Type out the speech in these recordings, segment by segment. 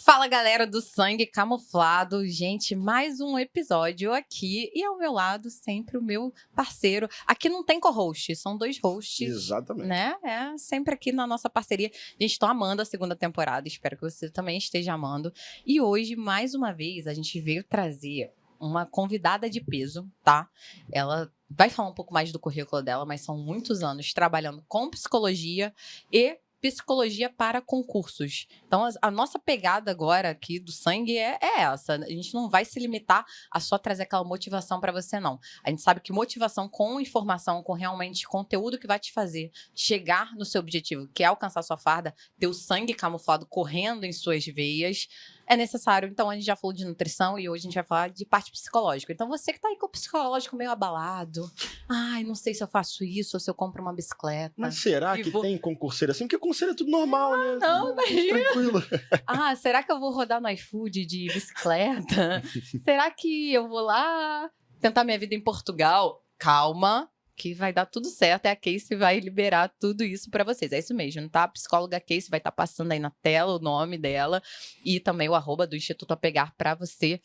Fala, galera do Sangue Camuflado. Gente, mais um episódio aqui. E ao meu lado, sempre o meu parceiro. Aqui não tem co-host, são dois hosts. Exatamente. Né? É sempre aqui na nossa parceria. Gente, tô amando a segunda temporada. Espero que você também esteja amando. E hoje, mais uma vez, a gente veio trazer uma convidada de peso, tá? Ela vai falar um pouco mais do currículo dela, mas são muitos anos trabalhando com psicologia e psicologia para concursos. Então, a nossa pegada agora aqui do Sangue é essa. A gente não vai se limitar a só trazer aquela motivação para você, não. A gente sabe que motivação com informação, com realmente conteúdo que vai te fazer chegar no seu objetivo, que é alcançar sua farda, ter o sangue camuflado correndo em suas veias, é necessário. Então, a gente já falou de nutrição e hoje a gente vai falar de parte psicológica. Então, você que tá aí com o psicológico meio abalado, ai, não sei se eu faço isso ou se eu compro uma bicicleta. Mas será que tem concurseiro assim? Porque concurseiro é tudo normal, né? Não, imagina. Tranquilo. Ah, será que eu vou rodar no iFood de bicicleta? Será que eu vou lá tentar minha vida em Portugal? Calma, que vai dar tudo certo. É a Casey vai liberar tudo isso pra vocês. É isso mesmo, tá? A psicóloga Casey vai estar passando aí na tela o nome dela e também o @, do Instituto Apegar, pra você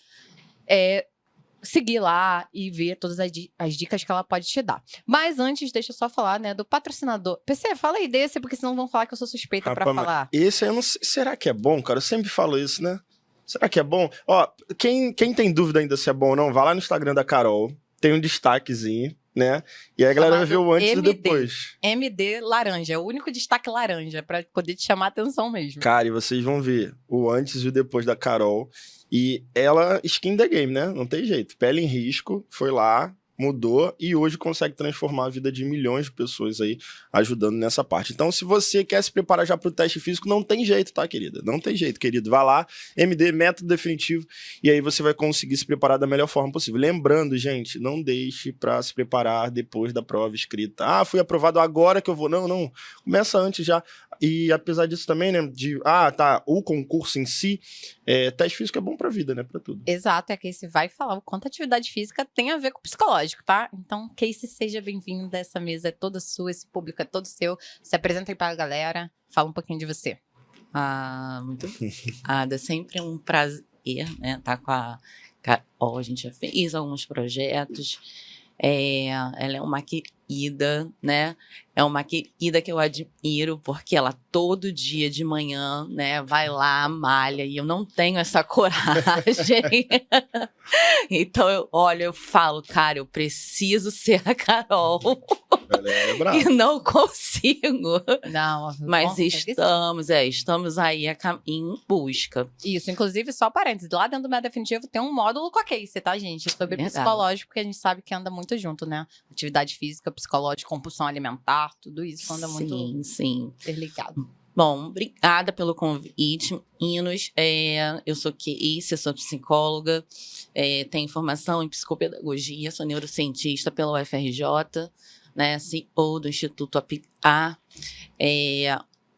seguir lá e ver todas as dicas que ela pode te dar. Mas antes, deixa eu só falar, né, do patrocinador. PC, fala aí desse, porque senão vão falar que eu sou suspeita pra falar. Esse eu não sei. Será que é bom, cara? Eu sempre falo isso, né? Será que é bom? Ó, quem tem dúvida ainda se é bom ou não, vá lá no Instagram da Carol. Tem um destaquezinho, né? E aí a galera vai ver o antes e o depois. MD laranja, é o único destaque laranja, pra poder te chamar a atenção mesmo. Cara, e vocês vão ver o antes e o depois da Carol. E ela, skin the game, né? Não tem jeito. Pele em risco, foi lá, mudou e hoje consegue transformar a vida de milhões de pessoas aí, ajudando nessa parte. Então, se você quer se preparar já para o teste físico, não tem jeito, tá, querida? Não tem jeito, querido. Vá lá, MD, método definitivo, e aí você vai conseguir se preparar da melhor forma possível. Lembrando, gente, não deixe para se preparar depois da prova escrita. Ah, fui aprovado agora que eu vou. Não. Começa antes já. E apesar disso também, né, o concurso em si, teste físico é bom pra vida, né, pra tudo. Exato, é que Casey vai falar o quanto a atividade física tem a ver com o psicológico, tá? Então, Casey, seja bem-vindo, essa mesa é toda sua, esse público é todo seu. Se apresenta aí pra galera, fala um pouquinho de você. Muito obrigada, sempre um prazer, né, tá com a Carol, a gente já fez alguns projetos, ela é uma querida, né, é uma querida que eu admiro, porque ela todo dia de manhã, né, vai lá, malha, e eu não tenho essa coragem. Então, eu falo, cara, eu preciso ser a Carol. E não consigo. Não, mas estamos aí em busca. Isso, inclusive, só parênteses, lá dentro do Método Definitivo tem um módulo com a Casey, tá, gente? Sobre psicológico, porque a gente sabe que anda muito junto, né? Atividade física, psicológica, compulsão alimentar, tudo isso anda muito interligado. Bom, obrigada pelo convite, meninos. Eu sou Casey, sou psicóloga, tenho formação em psicopedagogia, sou neurocientista pela UFRJ, né, CEO do Instituto Apegar.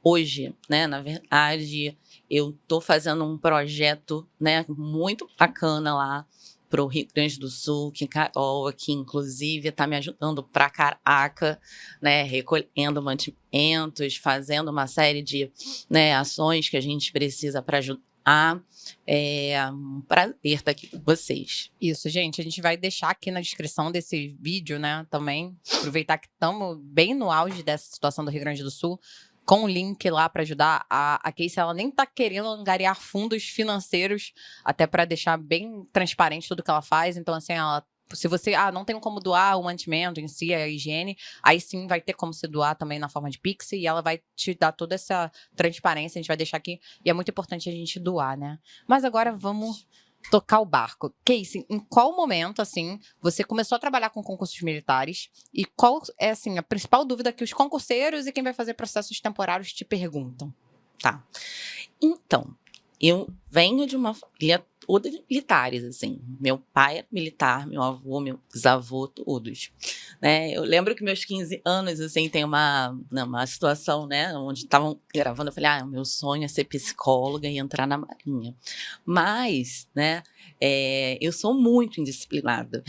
Hoje, né, na verdade, eu estou fazendo um projeto, né, muito bacana lá para o Rio Grande do Sul, que Carol aqui, inclusive, está me ajudando pra caraca, né, recolhendo mantimentos, fazendo uma série de, né, ações que a gente precisa para ajudar. É um prazer estar aqui com vocês. Isso, gente, a gente vai deixar aqui na descrição desse vídeo, né, também, aproveitar que estamos bem no auge dessa situação do Rio Grande do Sul, com o link lá para ajudar. A Casey, ela nem tá querendo angariar fundos financeiros, até para deixar bem transparente tudo que ela faz. Então, assim, se você não tem como doar o mantimento em si, a higiene, aí sim vai ter como se doar também na forma de Pix, e ela vai te dar toda essa transparência, a gente vai deixar aqui, e é muito importante a gente doar, né? Mas agora vamos tocar o barco. Casey, em qual momento, assim, você começou a trabalhar com concursos militares, e qual é, assim, a principal dúvida que os concurseiros e quem vai fazer processos temporários te perguntam? Tá. Então, eu venho de uma família toda de militares, assim. Meu pai era militar, meu avô, meu bisavô, todos. Né? Eu lembro que meus 15 anos, assim, tem uma situação, né, onde estavam gravando, eu falei, meu sonho é ser psicóloga e entrar na Marinha. Mas, né, eu sou muito indisciplinada.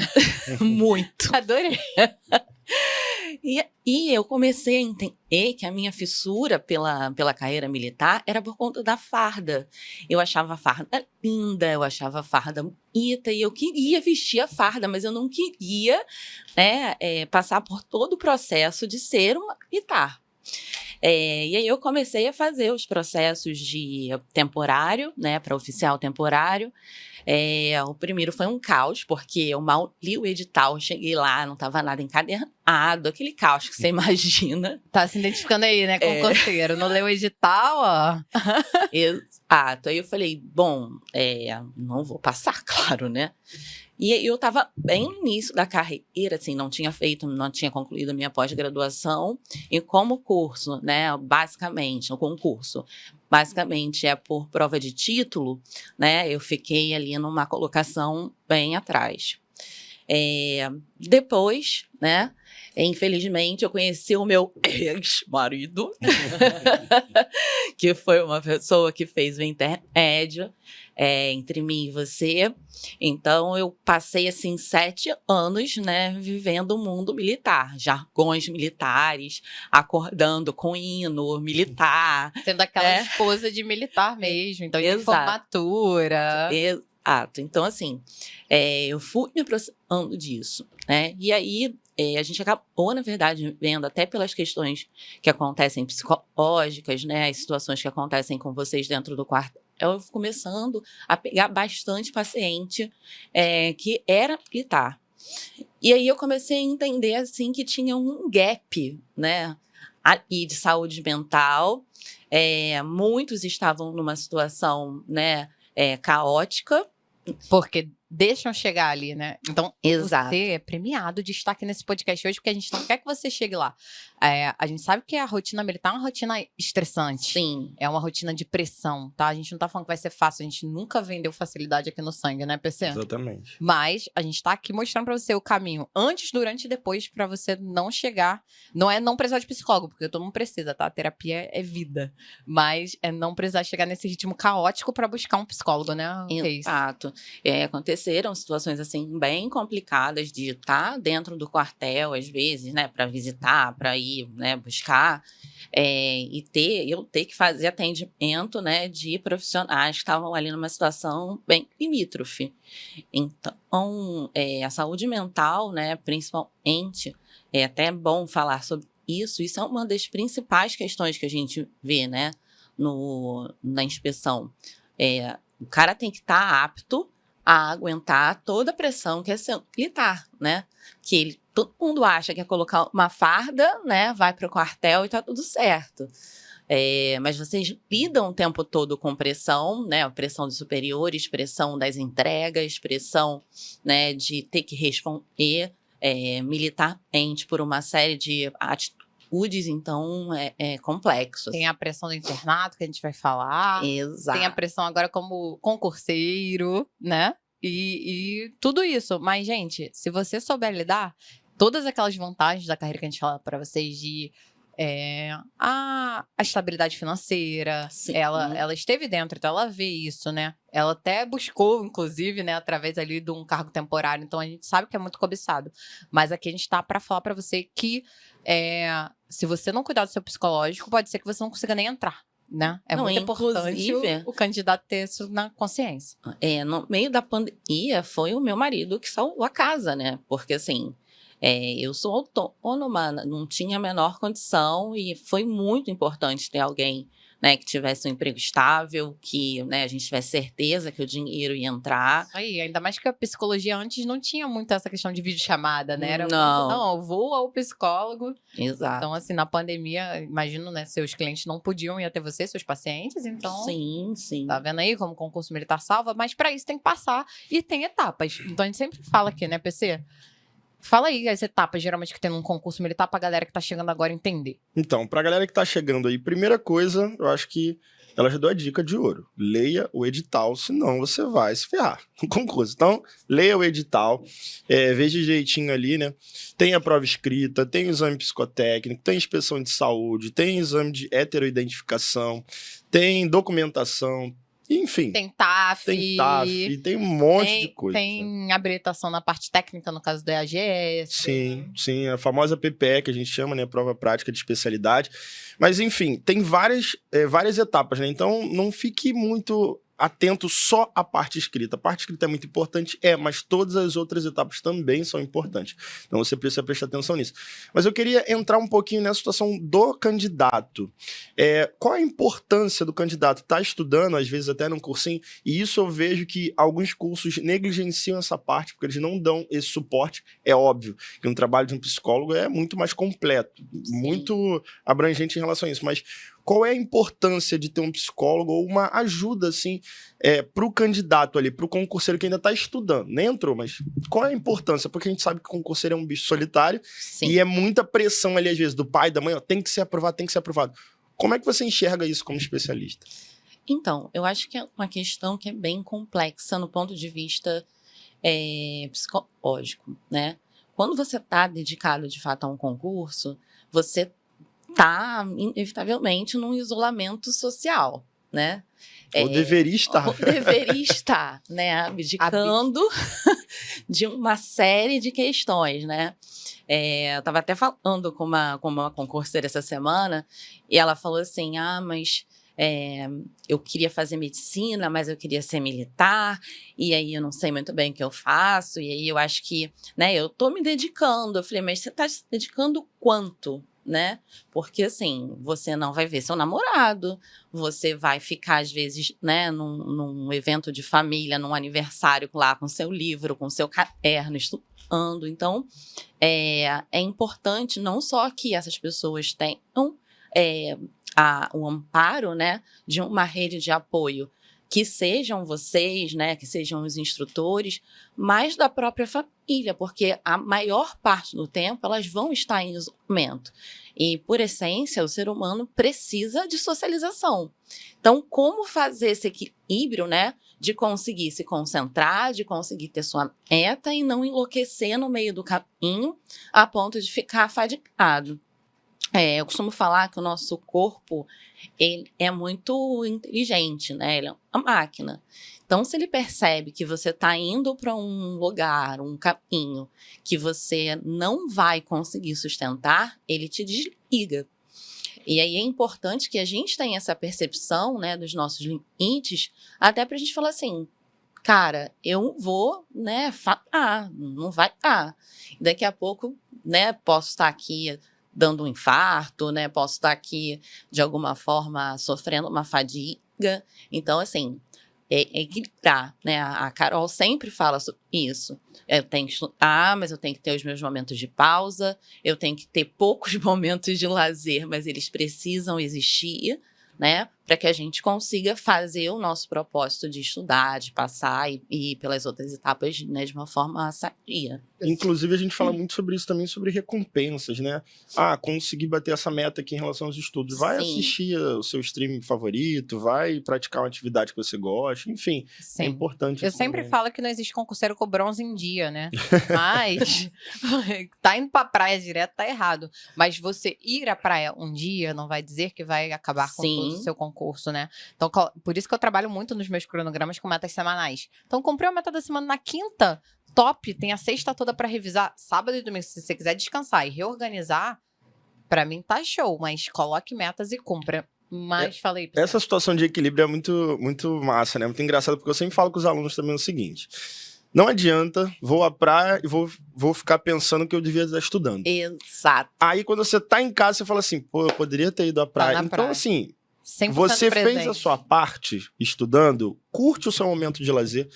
Muito. Adorei. E eu comecei a entender que a minha fissura pela carreira militar era por conta da farda. Eu achava a farda linda, eu achava a farda bonita, e eu queria vestir a farda, mas eu não queria, né, passar por todo o processo de ser uma militar. E aí eu comecei a fazer os processos de temporário, né, para oficial temporário. O primeiro foi um caos, porque eu mal li o edital, cheguei lá, não estava nada encadernado, aquele caos que você imagina. Tá se identificando aí, né, concurseiro. Não leu o edital, ó. Exato. Aí eu falei, bom, não vou passar, claro, né? E eu estava bem no início da carreira, assim, não tinha concluído a minha pós-graduação. E como curso, né, basicamente, o concurso, basicamente é por prova de título, né, eu fiquei ali numa colocação bem atrás. Depois, né, infelizmente, eu conheci o meu ex-marido, que foi uma pessoa que fez o intermédio entre mim e você. Então, eu passei, assim, 7 anos, né, vivendo o mundo militar, jargões militares, acordando com hino militar. Sendo aquela esposa de militar mesmo, então de formatura. Exato. Então, assim, eu fui me aproximando disso, né? E aí, a gente acabou, na verdade, vendo até pelas questões que acontecem psicológicas, né? As situações que acontecem com vocês dentro do quartel, eu fui começando a pegar bastante paciente que era militar. E aí eu comecei a entender, assim, que tinha um gap, né? Ali de saúde mental. Muitos estavam numa situação, né, caótica. Porque deixam chegar ali, né? Então, Exato. Você é premiado de estar aqui nesse podcast hoje, porque a gente não quer que você chegue lá. A gente sabe que a rotina militar é uma rotina estressante. Sim. É uma rotina de pressão, tá? A gente não tá falando que vai ser fácil, a gente nunca vendeu facilidade aqui no sangue, né, PC? Exatamente. Mas a gente tá aqui mostrando pra você o caminho antes, durante e depois, pra você não chegar. Não é não precisar de psicólogo, porque todo mundo precisa, tá? A terapia é vida. Mas é não precisar chegar nesse ritmo caótico pra buscar um psicólogo, né? Exato. Aconteceram situações, assim, bem complicadas de estar dentro do quartel, às vezes, né, para visitar, para ir, né, buscar, e eu ter que fazer atendimento, né, de profissionais que estavam ali numa situação bem limítrofe. Então, a saúde mental, né, principalmente, é até bom falar sobre isso é uma das principais questões que a gente vê, né, na inspeção. O cara tem que estar apto a aguentar toda a pressão que é ser militar, né? Todo mundo acha que é colocar uma farda, né? Vai para o quartel e tá tudo certo. Mas vocês lidam o tempo todo com pressão, né? Pressão dos superiores, pressão das entregas, pressão, né, de ter que responder militarmente por uma série de atitudes, então é complexo. Tem a pressão do internato, que a gente vai falar. Exato. Tem a pressão agora como concurseiro, né? E tudo isso. Mas, gente, se você souber lidar, todas aquelas vantagens da carreira que a gente fala pra vocês de a estabilidade financeira, ela esteve dentro, então ela vê isso, né? Ela até buscou, inclusive, né, através ali de um cargo temporário, então a gente sabe que é muito cobiçado. Mas aqui a gente tá pra falar pra você que se você não cuidar do seu psicológico, pode ser que você não consiga nem entrar, né? Muito importante o candidato ter isso na consciência. No meio da pandemia, foi o meu marido que salvou a casa, né? Porque, assim, eu sou autônoma, não tinha a menor condição e foi muito importante ter alguém, né, que tivesse um emprego estável, que, né, a gente tivesse certeza que o dinheiro ia entrar. Isso aí, ainda mais que a psicologia antes não tinha muito essa questão de videochamada, né? Era não, eu vou ao psicólogo. Exato. Então, assim, na pandemia, imagino, né, seus clientes não podiam ir até você, seus pacientes, então... Sim. Tá vendo aí como o concurso militar salva? Mas para isso tem que passar e tem etapas. Então, a gente sempre fala aqui, né, PC? Fala aí as etapas, geralmente, que tem num concurso militar pra galera que tá chegando agora entender. Então, pra galera que tá chegando aí, primeira coisa, eu acho que ela já deu a dica de ouro. Leia o edital, senão você vai se ferrar no concurso. Então, leia o edital, veja direitinho ali, né? Tem a prova escrita, tem o exame psicotécnico, tem inspeção de saúde, tem exame de heteroidentificação, tem documentação. Enfim, Tem TAF. tem TAF, tem um monte de coisa. né? Tem habilitação na parte técnica, no caso do EAGS. Sim, a famosa PPE, que a gente chama, né, prova prática de especialidade. Mas, enfim, tem várias etapas, né? Então, não fique muito atento só à parte escrita. A parte escrita é muito importante, mas todas as outras etapas também são importantes. Então, você precisa prestar atenção nisso. Mas eu queria entrar um pouquinho nessa situação do candidato. Qual a importância do candidato estar estudando, às vezes até num cursinho, e isso eu vejo que alguns cursos negligenciam essa parte, porque eles não dão esse suporte. É óbvio que um trabalho de um psicólogo é muito mais completo, muito abrangente em relação a isso, mas qual é a importância de ter um psicólogo ou uma ajuda, assim, para o candidato ali, para o concurseiro que ainda está estudando? Nem entrou, mas qual é a importância? Porque a gente sabe que o concurseiro é um bicho solitário e é muita pressão ali, às vezes, do pai, da mãe, ó, tem que ser aprovado, tem que ser aprovado. Como é que você enxerga isso como especialista? Então, eu acho que é uma questão que é bem complexa no ponto de vista psicológico, né? Quando você está dedicado, de fato, a um concurso, você está, inevitavelmente, num isolamento social, né? Ou deveria estar. Ou deveria estar, né? Abdicando de uma série de questões, né? Eu estava até falando com uma concurseira essa semana, e ela falou assim, mas eu queria fazer medicina, mas eu queria ser militar, e aí eu não sei muito bem o que eu faço, e aí eu acho que, né, eu tô me dedicando. Eu falei, mas você tá se dedicando quanto? Né? Porque assim, você não vai ver seu namorado, você vai ficar às vezes, né, num evento de família, num aniversário lá com seu livro, com seu caderno, estudando. Então, é importante não só que essas pessoas tenham o amparo, né, de uma rede de apoio, que sejam vocês, né, que sejam os instrutores, mas da própria família, porque a maior parte do tempo elas vão estar em isolamento. E, por essência, o ser humano precisa de socialização. Então, como fazer esse equilíbrio, né, de conseguir se concentrar, de conseguir ter sua meta e não enlouquecer no meio do caminho a ponto de ficar fadigado? Eu costumo falar que o nosso corpo ele é muito inteligente, né? Ele é uma máquina. Então, se ele percebe que você está indo para um lugar, um caminho, que você não vai conseguir sustentar, ele te desliga. E aí é importante que a gente tenha essa percepção, né, dos nossos limites, até para a gente falar assim, cara, eu vou, né, não vai dar. Daqui a pouco, né, posso estar aqui dando um infarto, né? Posso estar aqui, de alguma forma, sofrendo uma fadiga. Então, assim, equilibrar, né? A Carol sempre fala sobre isso. Eu tenho que estudar, mas eu tenho que ter os meus momentos de pausa. Eu tenho que ter poucos momentos de lazer, mas eles precisam existir, né? Para que a gente consiga fazer o nosso propósito de estudar, de passar e ir pelas outras etapas, né, de uma forma sadia. Inclusive, a gente fala muito sobre isso também, sobre recompensas, né? Consegui bater essa meta aqui em relação aos estudos. Vai assistir o seu streaming favorito, vai praticar uma atividade que você gosta, enfim. Sim. É importante. Eu sempre falo que não existe concurseiro com bronze em dia, né? Mas tá indo pra praia direto, tá errado. Mas você ir à praia um dia não vai dizer que vai acabar com todo o seu concurso, né? Então, por isso que eu trabalho muito nos meus cronogramas com metas semanais. Então, comprei a meta da semana na quinta, top, tem a sexta toda pra revisar. Sábado e domingo, se você quiser descansar e reorganizar, pra mim tá show, mas coloque metas e cumpra. Mas falei pra você. Essa situação de equilíbrio é muito, muito massa, né? Muito engraçado, porque eu sempre falo com os alunos também o seguinte: não adianta, vou à praia e vou ficar pensando que eu devia estar estudando. Exato. Aí, quando você tá em casa, você fala assim, pô, eu poderia ter ido à praia. Então, praia. assim, 100% você presente. fez a sua parte estudando, curte o seu momento de lazer.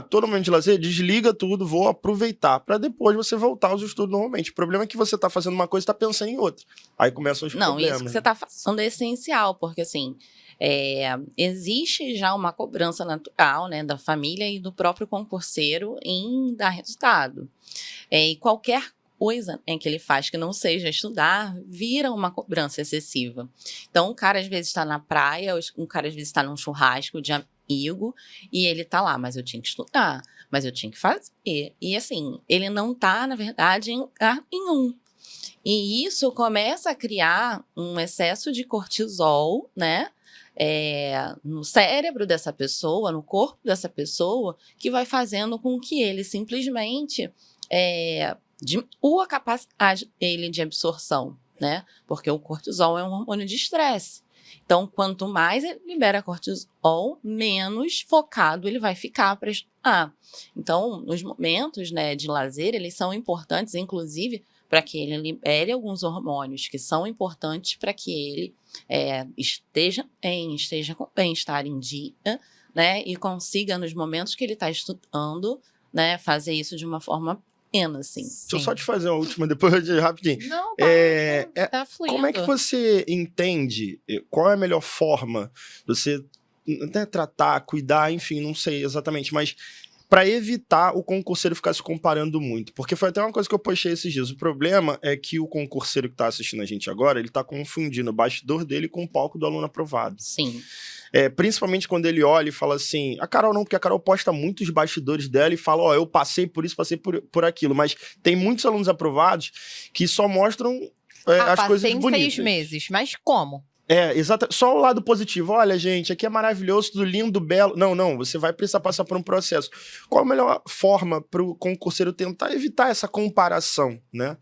Todo momento de lazer, desliga tudo, vou aproveitar, para depois você voltar aos estudos normalmente. O problema é que você tá fazendo uma coisa e tá pensando em outra. Aí começam os problemas. Não, isso que você tá fazendo é essencial, porque assim, existe já uma cobrança natural, né, da família e do próprio concurseiro em dar resultado. E qualquer coisa que ele faz que não seja estudar, vira uma cobrança excessiva. Então, o cara às vezes está na praia, um cara às vezes está num churrasco de amigo, e ele tá lá, mas eu tinha que estudar, mas eu tinha que fazer. E assim, ele não tá, na verdade, em lugar nenhum. E isso começa a criar um excesso de cortisol, né? no cérebro dessa pessoa, no corpo dessa pessoa, que vai fazendo com que ele simplesmente diminua a capacidade dele de absorção, né? Porque o cortisol é um hormônio de estresse. Então, quanto mais ele libera cortisol, menos focado ele vai ficar para estudar. Então, os momentos, né, de lazer, eles são importantes, inclusive, para que ele libere alguns hormônios que são importantes para que ele esteja com bem-estar em dia, né, e consiga, nos momentos que ele está estudando, né, fazer isso de uma forma plena, assim. Deixa eu só te fazer uma última, depois rapidinho. Não, tá fluindo. Como é que você entende qual é a melhor forma de você tratar, cuidar, enfim, não sei exatamente, mas para evitar o concurseiro ficar se comparando muito? Porque foi até uma coisa que eu postei esses dias. O problema é que o concurseiro que está assistindo a gente agora, ele está confundindo o bastidor dele com o palco do aluno aprovado. Sim. Principalmente quando ele olha e fala assim, a Carol não, porque a Carol posta muito os bastidores dela e fala, ó, eu passei por isso, passei por aquilo, mas tem muitos alunos aprovados que só mostram as coisas bonitas. Passei em 6 meses, mas como? Exato. Só o lado positivo. Olha, gente, aqui é maravilhoso, tudo lindo, belo. Não, você vai precisar passar por um processo. Qual a melhor forma para o concurseiro tentar evitar essa comparação, né?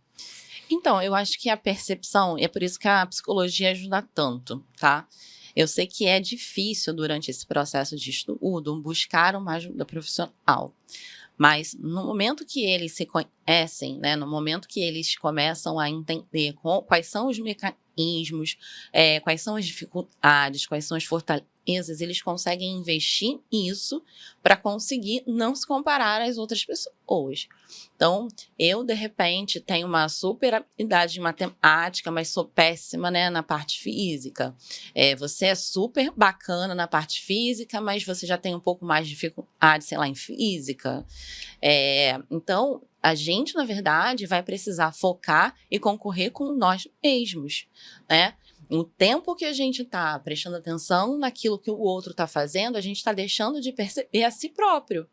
Então, eu acho que a percepção, e é por isso que a psicologia ajuda tanto, tá? Eu sei que é difícil, durante esse processo de estudo, buscar uma ajuda profissional. Mas no momento que eles se conhecem, né, no momento que eles começam a entender quais são os mecanismos, quais são as dificuldades, quais são as fortalezas, eles conseguem investir nisso para conseguir não se comparar às outras pessoas. Então, eu, de repente, tenho uma super habilidade de matemática, mas sou péssima, né, na parte física. Você é super bacana na parte física, mas você já tem um pouco mais de dificuldade, sei lá, em física. Então, a gente, na verdade, vai precisar focar e concorrer com nós mesmos, né? O tempo que a gente está prestando atenção naquilo que o outro está fazendo, a gente está deixando de perceber a si próprio.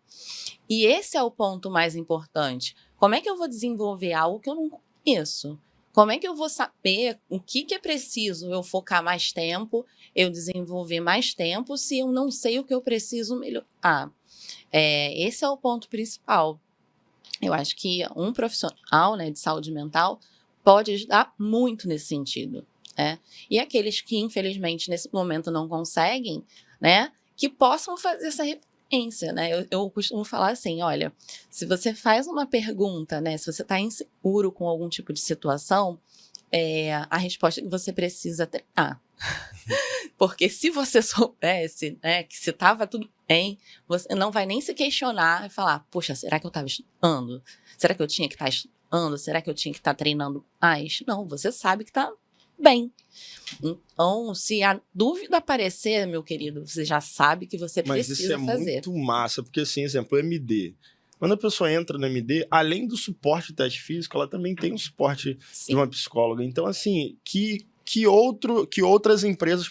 E esse é o ponto mais importante. Como é que eu vou desenvolver algo que eu não conheço? Como é que eu vou saber o que é preciso eu focar mais tempo, eu desenvolver mais tempo, se eu não sei o que eu preciso melhorar? Esse é o ponto principal. Eu acho que um profissional, né, de saúde mental pode ajudar muito nesse sentido. E aqueles que, infelizmente, nesse momento não conseguem, né, que possam fazer essa referência, né? Eu costumo falar assim, olha, se você faz uma pergunta, né, se você está inseguro com algum tipo de situação, a resposta que você precisa ter. Porque se você soubesse, né, que se estava tudo bem, você não vai nem se questionar e falar, poxa, será que eu estava estudando? Será que eu tinha que estar estudando? Será que eu tinha que estar treinando mais? Não, você sabe que está bem. Então, se a dúvida aparecer, meu querido, você já sabe que você precisa fazer. Mas isso é muito massa, porque assim, exemplo, o MD. Quando a pessoa entra no MD, além do suporte de teste físico, ela também tem um suporte de uma psicóloga. Então, assim, que outras empresas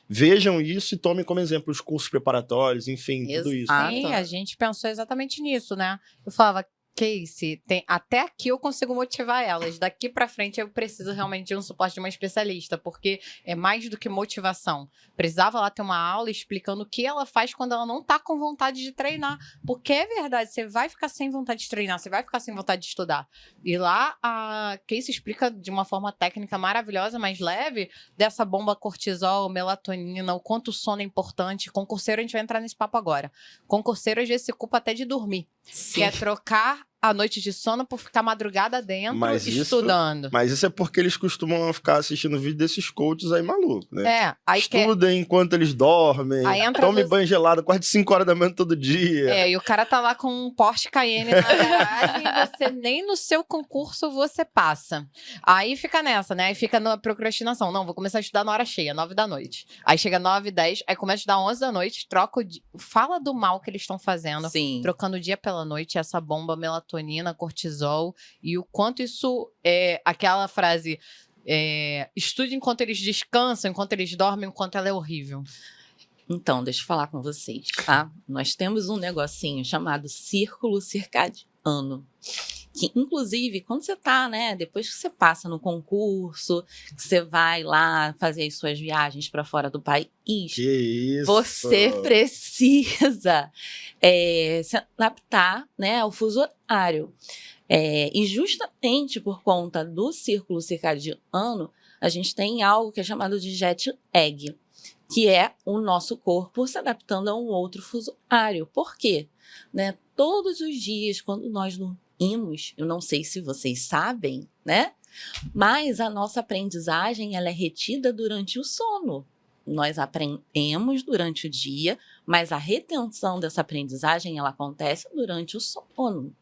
vejam isso e tomem como exemplo os cursos preparatórios, enfim, tudo isso. Sim, a gente pensou exatamente nisso, né? Eu falava, Casey, até aqui eu consigo motivar elas. Daqui pra frente eu preciso realmente de um suporte de uma especialista, porque é mais do que motivação. Precisava lá ter uma aula explicando o que ela faz quando ela não tá com vontade de treinar. Porque é verdade, você vai ficar sem vontade de treinar, você vai ficar sem vontade de estudar. E lá a Casey explica de uma forma técnica maravilhosa, mais leve, dessa bomba cortisol, melatonina, o quanto o sono é importante. Concurseiro, a gente vai entrar nesse papo agora. Concurseiro às vezes se culpa até de dormir. Sim. Quer trocar a noite de sono por ficar madrugada dentro estudando. Mas isso é porque eles costumam ficar assistindo vídeo desses coaches aí malucos, né? Aí estudem enquanto eles dormem, tome banho gelado quase 5 horas da manhã todo dia. E o cara tá lá com um Porsche Cayenne na garagem e você nem no seu concurso você passa. Aí fica nessa, né? Aí fica na procrastinação. Não, vou começar a estudar na hora cheia, 9 da noite. Aí chega 9, 10, aí começa a estudar 11 da noite, troca o dia. Fala do mal que eles estão fazendo. Sim. Trocando o dia pela noite, essa bomba melatonina, cortisol, e o quanto isso aquela frase, estude enquanto eles descansam, enquanto eles dormem, enquanto ela é horrível. Então, deixa eu falar com vocês, tá? Nós temos um negocinho chamado círculo circadiano. Que, inclusive, quando você tá, né, depois que você passa no concurso, que você vai lá fazer as suas viagens para fora do país, Que isso! você precisa se adaptar, né, ao fuso horário. E justamente por conta do círculo circadiano, a gente tem algo que é chamado de jet lag, que é o nosso corpo se adaptando a um outro fuso horário. Por quê? Né? Todos os dias, quando nós dormimos, eu não sei se vocês sabem, né? Mas a nossa aprendizagem ela é retida durante o sono. Nós aprendemos durante o dia, mas a retenção dessa aprendizagem ela acontece durante o sono.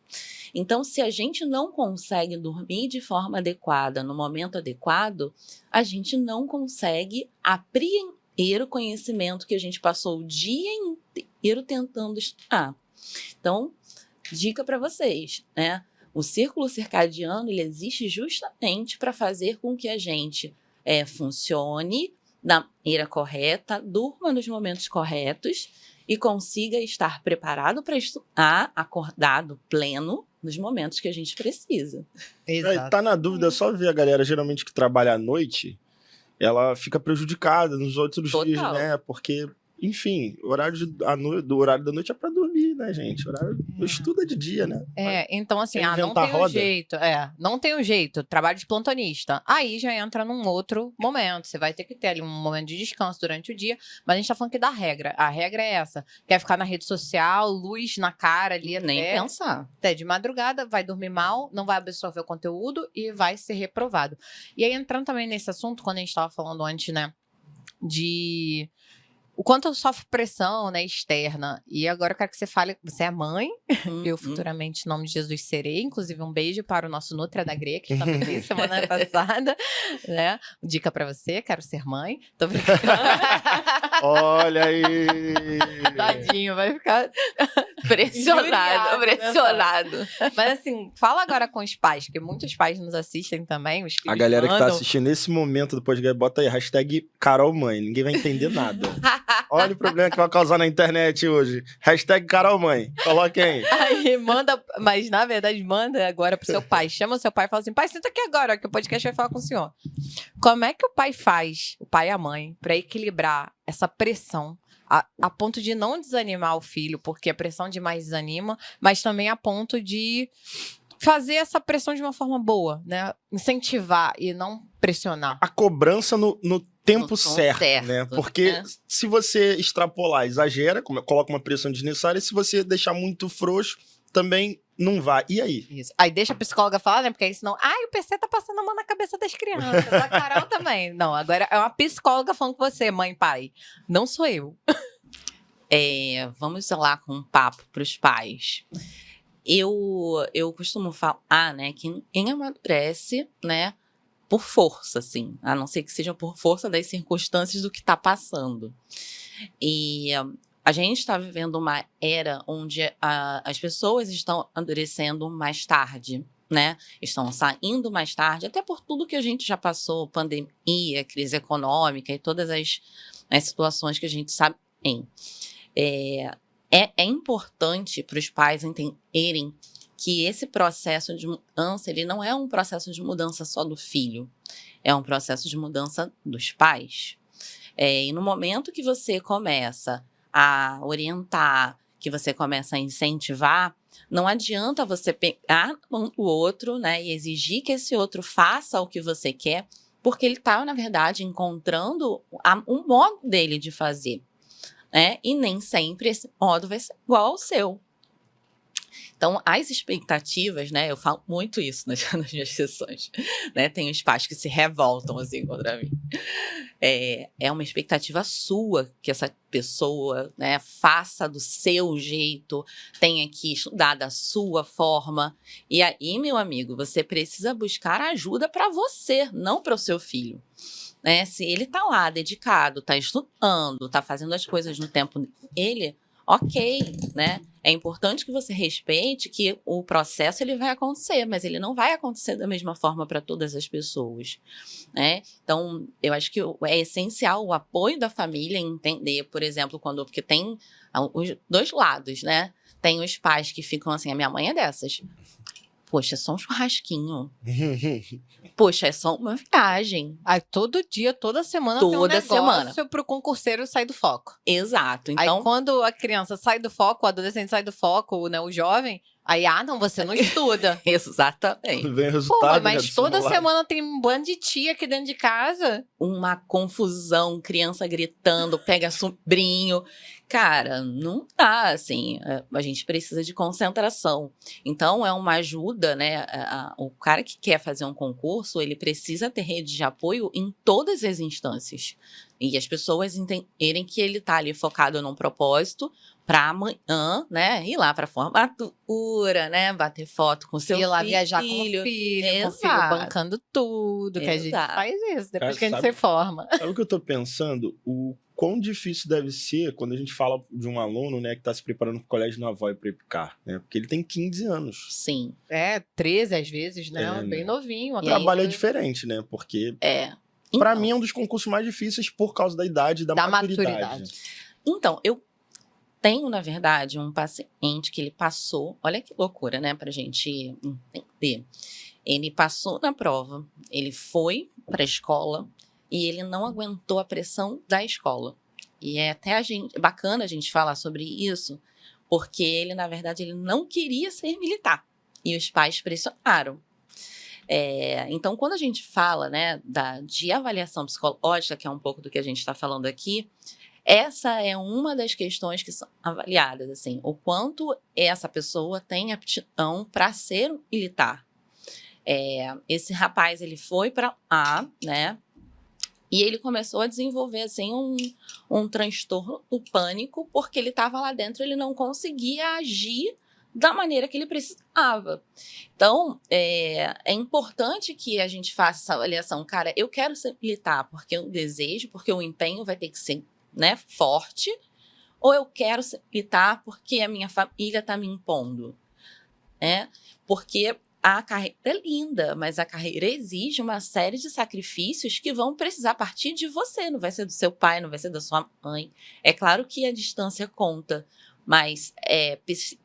Então, se a gente não consegue dormir de forma adequada, no momento adequado, a gente não consegue apreender o conhecimento que a gente passou o dia inteiro tentando estudar. Então, dica para vocês, né? O círculo circadiano ele existe justamente para fazer com que a gente funcione da maneira correta, durma nos momentos corretos e consiga estar preparado para estudar, acordado, pleno, nos momentos que a gente precisa. Exato. Tá na dúvida, é só ver a galera geralmente que trabalha à noite, ela fica prejudicada nos outros dias, né? Porque, enfim, o horário do horário da noite é pra dormir, né, gente? O horário do estudo é de dia, né? Então assim, não tem um jeito. Não tem um jeito. Trabalho de plantonista. Aí já entra num outro momento. Você vai ter que ter ali um momento de descanso durante o dia. Mas a gente tá falando aqui da regra. A regra é essa. Quer ficar na rede social, luz na cara ali. Nem pensar. Até de madrugada, vai dormir mal, não vai absorver o conteúdo e vai ser reprovado. E aí, entrando também nesse assunto, quando a gente tava falando antes, né, de o quanto eu sofro pressão, né, externa. E agora eu quero que você fale, você é mãe, eu futuramente, em nome de Jesus, serei. Inclusive, um beijo para o nosso Nutria da Greia, que estava aqui semana passada, né? Dica para você, quero ser mãe. Tô brincando. Olha aí! Tadinho, vai ficar pressionado. Mas assim, fala agora com os pais, porque muitos pais nos assistem também. Os a galera que tá assistindo nesse momento do podcast, bota aí, hashtag Carol Mãe, ninguém vai entender nada. Olha o problema que vai causar na internet hoje. Hashtag Carol Mãe. Coloquem. Aí manda, mas na verdade manda agora pro seu pai. Chama o seu pai e fala assim, pai, senta aqui agora, que o podcast vai falar com o senhor. Como é que o pai faz, o pai e a mãe, pra equilibrar essa pressão a ponto de não desanimar o filho, porque a pressão demais desanima, mas também a ponto de fazer essa pressão de uma forma boa, né? Incentivar e não pressionar. A cobrança no tempo certo, né? Porque se você extrapolar, exagera, coloca uma pressão desnecessária, e se você deixar muito frouxo, também não vai. E aí? Isso. Aí deixa a psicóloga falar, né? Porque aí senão, o PC tá passando a mão na cabeça das crianças. A Carol também. Não, agora é uma psicóloga falando com você, mãe, pai. Não sou eu. Vamos lá com um papo pros pais. Eu costumo falar, né, que quem amadurece, né, por força, assim, a não ser que seja por força das circunstâncias do que está passando. E a gente está vivendo uma era onde as pessoas estão amadurecendo mais tarde, né? Estão saindo mais tarde, até por tudo que a gente já passou, pandemia, crise econômica e todas as situações que a gente sabe em. É importante para os pais entenderem que esse processo de mudança, ele não é um processo de mudança só do filho, é um processo de mudança dos pais. E no momento que você começa a orientar, que você começa a incentivar, não adianta você pegar um do outro, né, e exigir que esse outro faça o que você quer, porque ele está, na verdade, encontrando um modo dele de fazer, né? E nem sempre esse modo vai ser igual ao seu. Então, as expectativas, né? Eu falo muito isso nas minhas sessões, né? Tem os pais que se revoltam, assim, contra mim. É uma expectativa sua que essa pessoa, né, faça do seu jeito, tenha que estudar da sua forma. E aí, meu amigo, você precisa buscar ajuda para você, não para o seu filho. Né? Se ele tá lá, dedicado, tá estudando, tá fazendo as coisas no tempo dele, ok, né? É importante que você respeite que o processo ele vai acontecer, mas ele não vai acontecer da mesma forma para todas as pessoas, né? Então, eu acho que é essencial o apoio da família, entender, por exemplo, porque tem os dois lados, né? Tem os pais que ficam assim, a minha mãe é dessas. Poxa, é só um churrasquinho. Poxa, é só uma viagem. Aí todo dia, toda semana tem um Toda semana. negócio pro concurseiro sair do foco. Exato. Aí Então, quando a criança sai do foco, o adolescente sai do foco, né, o jovem, aí, não, você não estuda. exatamente. Vem o Pô, resultado, né, mas do toda simulado. semana tem um bando de tia aqui dentro de casa. Uma confusão, criança gritando, pega sobrinho. Cara, não dá, assim, a gente precisa de concentração. Então, é uma ajuda, né? O cara que quer fazer um concurso, ele precisa ter rede de apoio em todas as instâncias. E as pessoas entenderem que ele tá ali focado num propósito para amanhã, né? Ir lá para formatura, né? Bater foto com seu Ir lá filho. viajar com o filho, com o filho Exato. bancando tudo, que a gente Exato. faz isso, depois Cara, que a gente sabe- se forma. Sabe o que eu tô pensando? O quão difícil deve ser quando a gente fala de um aluno, né, que tá se preparando pro colégio naval e para IPCAR, né? Porque ele tem 15 anos. Sim. 13 às vezes, né? É, Bem né? novinho. O uma trabalho é coisa diferente, né? Porque, É. pra Então, mim, é um dos concursos mais difíceis por causa da idade e da maturidade. Então, eu tenho, na verdade, um paciente que ele passou. Olha que loucura, né? Pra gente entender. Ele passou na prova, ele foi pra escola e ele não aguentou a pressão da escola. E é até bacana a gente falar sobre isso, porque ele, na verdade, ele não queria ser militar. E os pais pressionaram. Então, quando a gente fala, né, de avaliação psicológica, que é um pouco do que a gente está falando aqui, essa é uma das questões que são avaliadas, assim, o quanto essa pessoa tem aptidão para ser um militar. Esse rapaz, ele foi para lá, né, e ele começou a desenvolver, assim, um transtorno do pânico, porque ele estava lá dentro, ele não conseguia agir da maneira que ele precisava. Então, é importante que a gente faça essa avaliação. Cara, eu quero ser militar porque eu desejo, porque o empenho vai ter que ser, né, forte, ou eu quero ser militar porque a minha família está me impondo, né? Porque a carreira é linda, mas a carreira exige uma série de sacrifícios que vão precisar partir de você, não vai ser do seu pai, não vai ser da sua mãe. É claro que a distância conta, mas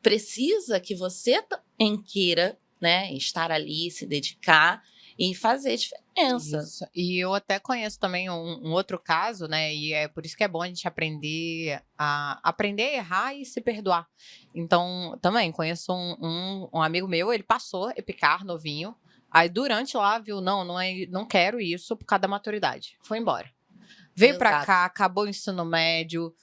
precisa que você também queira, né, estar ali, se dedicar e fazer diferença. Isso. E eu até conheço também um outro caso, né? E é por isso que é bom a gente aprender a errar e se perdoar. Então, também conheço um amigo meu, ele passou EPICAR novinho. Aí durante lá, viu, não quero isso por causa da maturidade. Foi embora. Veio pra Exato. cá, acabou o ensino médio,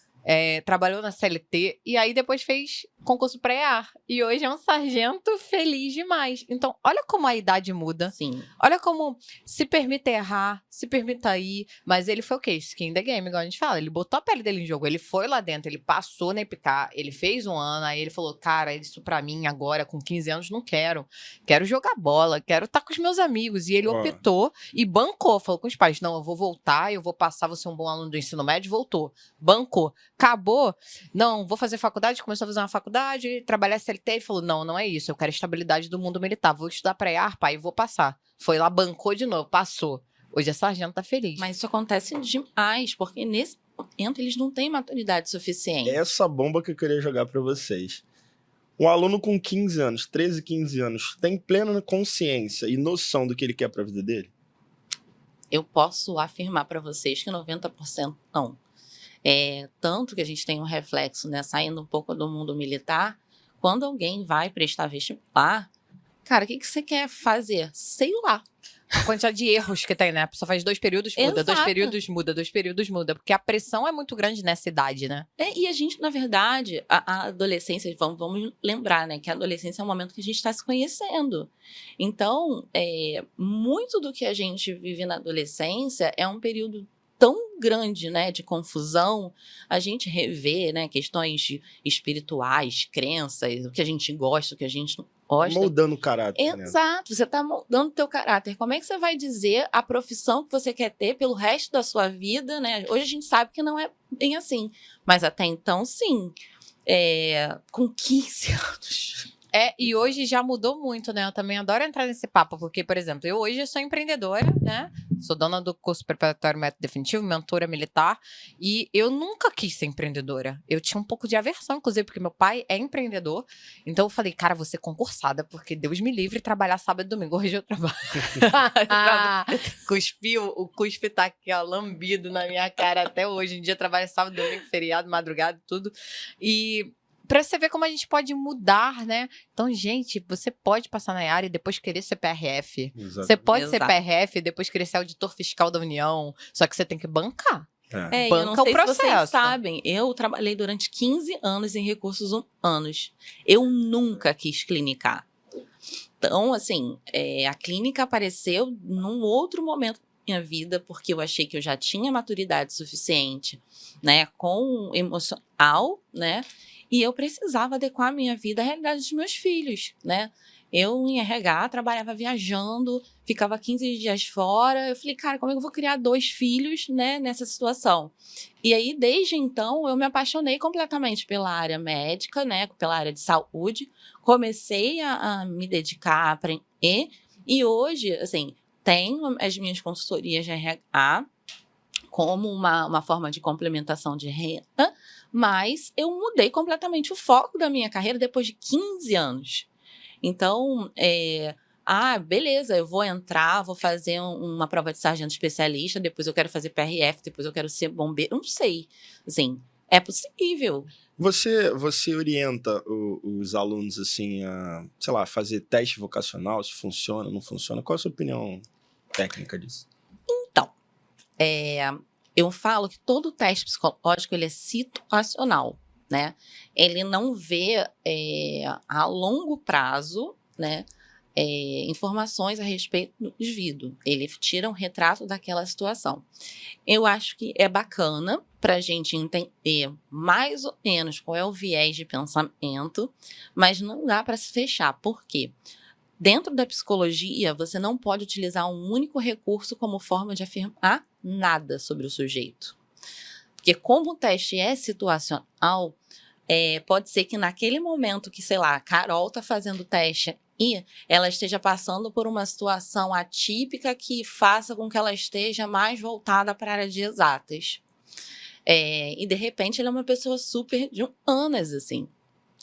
trabalhou na CLT e aí depois fez concurso pré-ar. E hoje é um sargento feliz demais. Então, olha como a idade muda. Sim. Olha como se permite errar, se permita ir. Mas ele foi o quê? Skin the game, igual a gente fala. Ele botou a pele dele em jogo. Ele foi lá dentro, ele passou na EPICAR, ele fez um ano, aí ele falou, cara, isso pra mim agora, com 15 anos, não quero. Quero jogar bola, quero estar com os meus amigos. E ele optou e bancou. Falou com os pais, não, eu vou voltar, eu vou passar, vou ser um bom aluno do ensino médio. Voltou. Bancou. Acabou. Não, vou fazer faculdade. Começou a fazer uma faculdade, trabalhar CLT. Ele falou, não é isso. Eu quero estabilidade do mundo militar. Vou estudar pré-ar, pai, e vou passar. Foi lá, bancou de novo, passou. Hoje a sargento tá feliz. Mas isso acontece demais, porque nesse momento eles não têm maturidade suficiente. Essa bomba que eu queria jogar pra vocês. Um aluno com 15 anos, 13, 15 anos, tem plena consciência e noção do que ele quer pra vida dele? Eu posso afirmar para vocês que 90% não. Tanto que a gente tem um reflexo, né, saindo um pouco do mundo militar, quando alguém vai prestar vestibular, cara, o que você quer fazer? Sei lá. A quantidade de erros que tem, né? A pessoa faz 2 períodos, muda, 2 Exato. períodos, muda, 2 períodos, muda. Porque a pressão é muito grande nessa idade, né? E a gente, na verdade, a adolescência, vamos lembrar, né, que a adolescência é um momento que a gente está se conhecendo. Então, muito do que a gente vive na adolescência é um período tão grande, né, de confusão, a gente revê, né, questões espirituais, crenças, o que a gente gosta, o que a gente não gosta. Moldando o caráter, né? Exato, você está moldando o teu caráter. Como é que você vai dizer a profissão que você quer ter pelo resto da sua vida, né? Hoje a gente sabe que não é bem assim, mas até então, sim. Com 15 anos... E hoje já mudou muito, né? Eu também adoro entrar nesse papo, porque, por exemplo, eu hoje sou empreendedora, né? Sou dona do curso preparatório método definitivo, mentora militar, e eu nunca quis ser empreendedora. Eu tinha um pouco de aversão, inclusive, porque meu pai é empreendedor, então eu falei, cara, vou ser concursada, porque Deus me livre trabalhar sábado e domingo, hoje eu trabalho. Cuspiu, o cuspe tá aqui, ó, lambido na minha cara até hoje. Em dia trabalho sábado, domingo, feriado, madrugada, tudo. E pra você ver como a gente pode mudar, né? Então, gente, você pode passar na área e depois querer ser PRF. Exato. Você pode ser Exato. PRF e depois querer ser auditor fiscal da União. Só que você tem que bancar. É. Eu não Banca o sei se vocês processo. sabem, eu trabalhei durante 15 anos em recursos humanos. Eu nunca quis clinicar. Então, assim, a clínica apareceu num outro momento da minha vida, porque eu achei que eu já tinha maturidade suficiente, né, com o emocional, né, e eu precisava adequar a minha vida à realidade dos meus filhos, né. Eu, em RH, trabalhava viajando, ficava 15 dias fora. Eu falei, cara, como é que eu vou criar 2 filhos, né, nessa situação? E aí, desde então, eu me apaixonei completamente pela área médica, né, pela área de saúde. Comecei a me dedicar a aprender. E hoje, assim, tenho as minhas consultorias de RH como uma forma de complementação de renda, mas eu mudei completamente o foco da minha carreira depois de 15 anos. Então, beleza, eu vou entrar, vou fazer uma prova de sargento especialista, depois eu quero fazer PRF, depois eu quero ser bombeiro, não sei. Assim, é possível. Você orienta os alunos, assim, a, sei lá, fazer teste vocacional, se funciona, não funciona? Qual a sua opinião técnica disso? Então, eu falo que todo teste psicológico ele é situacional, né? Ele não vê a longo prazo, né, informações a respeito do indivíduo. Ele tira um retrato daquela situação. Eu acho que é bacana para a gente entender mais ou menos qual é o viés de pensamento, mas não dá para se fechar. Por quê? Dentro da psicologia, você não pode utilizar um único recurso como forma de afirmar nada sobre o sujeito. Porque como o teste é situacional, pode ser que naquele momento que, sei lá, a Carol está fazendo o teste e ela esteja passando por uma situação atípica que faça com que ela esteja mais voltada para a área de exatas. E, de repente, ela é uma pessoa super de humanas, assim.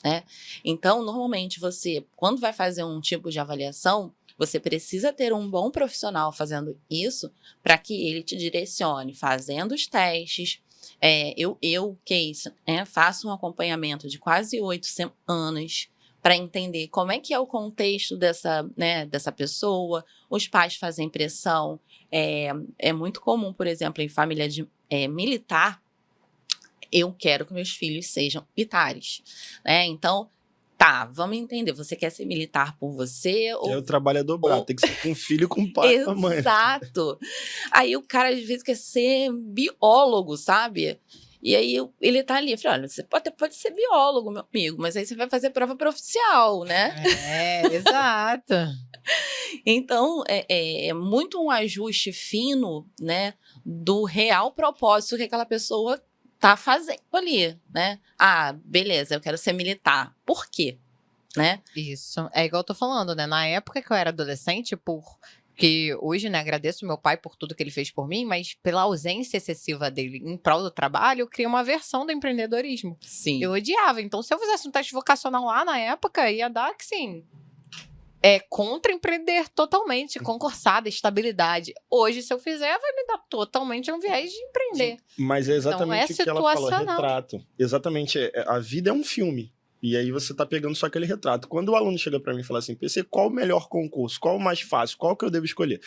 Né? Então, normalmente, você, quando vai fazer um tipo de avaliação, você precisa ter um bom profissional fazendo isso para que ele te direcione, fazendo os testes. Case, faço um acompanhamento de quase 8 semanas para entender como é que é o contexto dessa pessoa. Os pais fazem pressão. É muito comum, por exemplo, em família militar, eu quero que meus filhos sejam militares, né? Então, vamos entender. Você quer ser militar por você? O trabalho é dobrado, tem que ser com filho, com pai e com a mãe. Exato. Aí o cara, às vezes, quer ser biólogo, sabe? E aí ele tá ali, eu falei, olha, você pode ser biólogo, meu amigo, mas aí você vai fazer prova para oficial, né? Exato. Então, é muito um ajuste fino, né, do real propósito que aquela pessoa tá fazendo ali, né? Beleza, eu quero ser militar. Por quê? Né? Isso. É igual eu tô falando, né? Na época que eu era adolescente, porque hoje, né, agradeço meu pai por tudo que ele fez por mim, mas pela ausência excessiva dele em prol do trabalho, eu criei uma versão do empreendedorismo. Sim. Eu odiava. Então, se eu fizesse um teste vocacional lá na época, ia dar que sim. Contra empreender totalmente, concursada, estabilidade. Hoje, se eu fizer, vai me dar totalmente um viés de empreender. Mas é exatamente então, o que ela falou, retrato. Exatamente, a vida é um filme. E aí você tá pegando só aquele retrato. Quando o aluno chega para mim e fala assim, PC, qual o melhor concurso? Qual o mais fácil? Qual que eu devo escolher?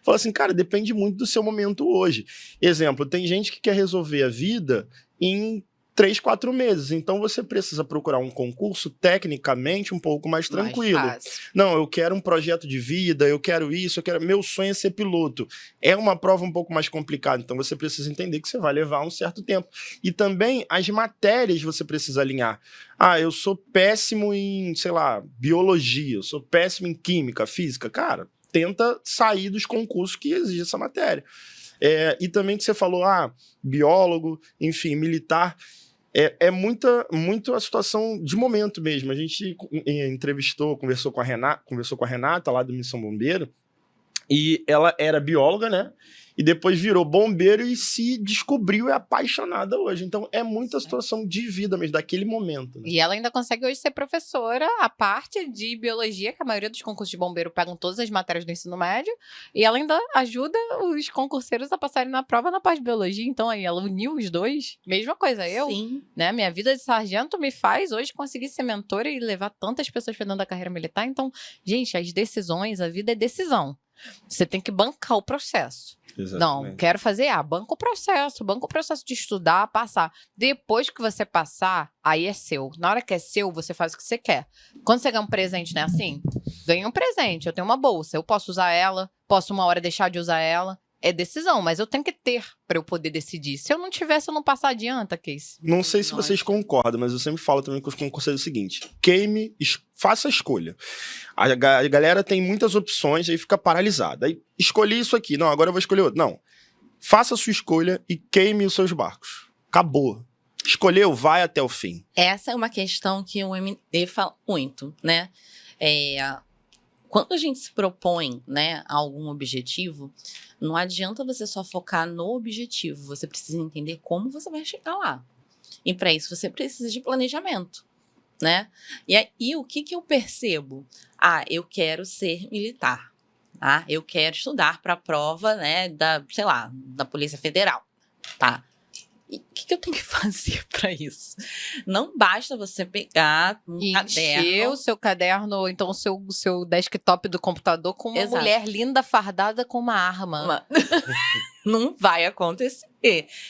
Fala assim, cara, depende muito do seu momento hoje. Exemplo, tem gente que quer resolver a vida em 3, 4 meses. Então você precisa procurar um concurso tecnicamente um pouco mais tranquilo. Não, eu quero um projeto de vida, eu quero isso, meu sonho é ser piloto. É uma prova um pouco mais complicada, então você precisa entender que você vai levar um certo tempo. E também as matérias você precisa alinhar. Eu sou péssimo em, sei lá, biologia, eu sou péssimo em química, física. Cara, tenta sair dos concursos que exigem essa matéria. E também que você falou, biólogo, enfim, militar. É muito a situação de momento mesmo. A gente conversou com a Renata lá do Missão Bombeiro, e ela era bióloga, né? E depois virou bombeiro e se descobriu e é apaixonada hoje. Então é muita situação de vida mesmo, daquele momento. Né? E ela ainda consegue hoje ser professora, a parte de biologia, que a maioria dos concursos de bombeiro pegam todas as matérias do ensino médio, e ela ainda ajuda os concurseiros a passarem na prova na parte de biologia. Então aí ela uniu os dois. Mesma coisa, Sim. né? Minha vida de sargento me faz hoje conseguir ser mentora e levar tantas pessoas para dentro da carreira militar. Então, gente, as decisões, a vida é decisão. Você tem que bancar o processo. Exatamente. Não, quero fazer banca o processo de estudar, passar. Depois que você passar, aí é seu. Na hora que é seu, você faz o que você quer. Quando você ganha um presente, não é assim? Ganha um presente, eu tenho uma bolsa, eu posso usar ela, posso uma hora deixar de usar ela. É decisão, mas eu tenho que ter para eu poder decidir. Se eu não tiver, se eu não passar, adianta, Casey. Não sei se vocês concordam, mas eu sempre falo também com os concurseiros o seguinte: faça a escolha. A galera tem muitas opções e aí fica paralisada. Aí escolhi isso aqui, não, agora eu vou escolher outro. Não. Faça a sua escolha e queime os seus barcos. Acabou. Escolheu, vai até o fim. Essa é uma questão que o MD fala muito, né? Quando a gente se propõe, né, a algum objetivo, não adianta você só focar no objetivo. Você precisa entender como você vai chegar lá. E para isso você precisa de planejamento, né? E aí o que eu percebo? Eu quero ser militar, tá? Eu quero estudar para a prova, né, da Polícia Federal, tá? E o que eu tenho que fazer para isso? Não basta você pegar um caderno... Encher o seu caderno, ou então o seu desktop do computador com uma mulher linda fardada com uma arma. Não vai acontecer.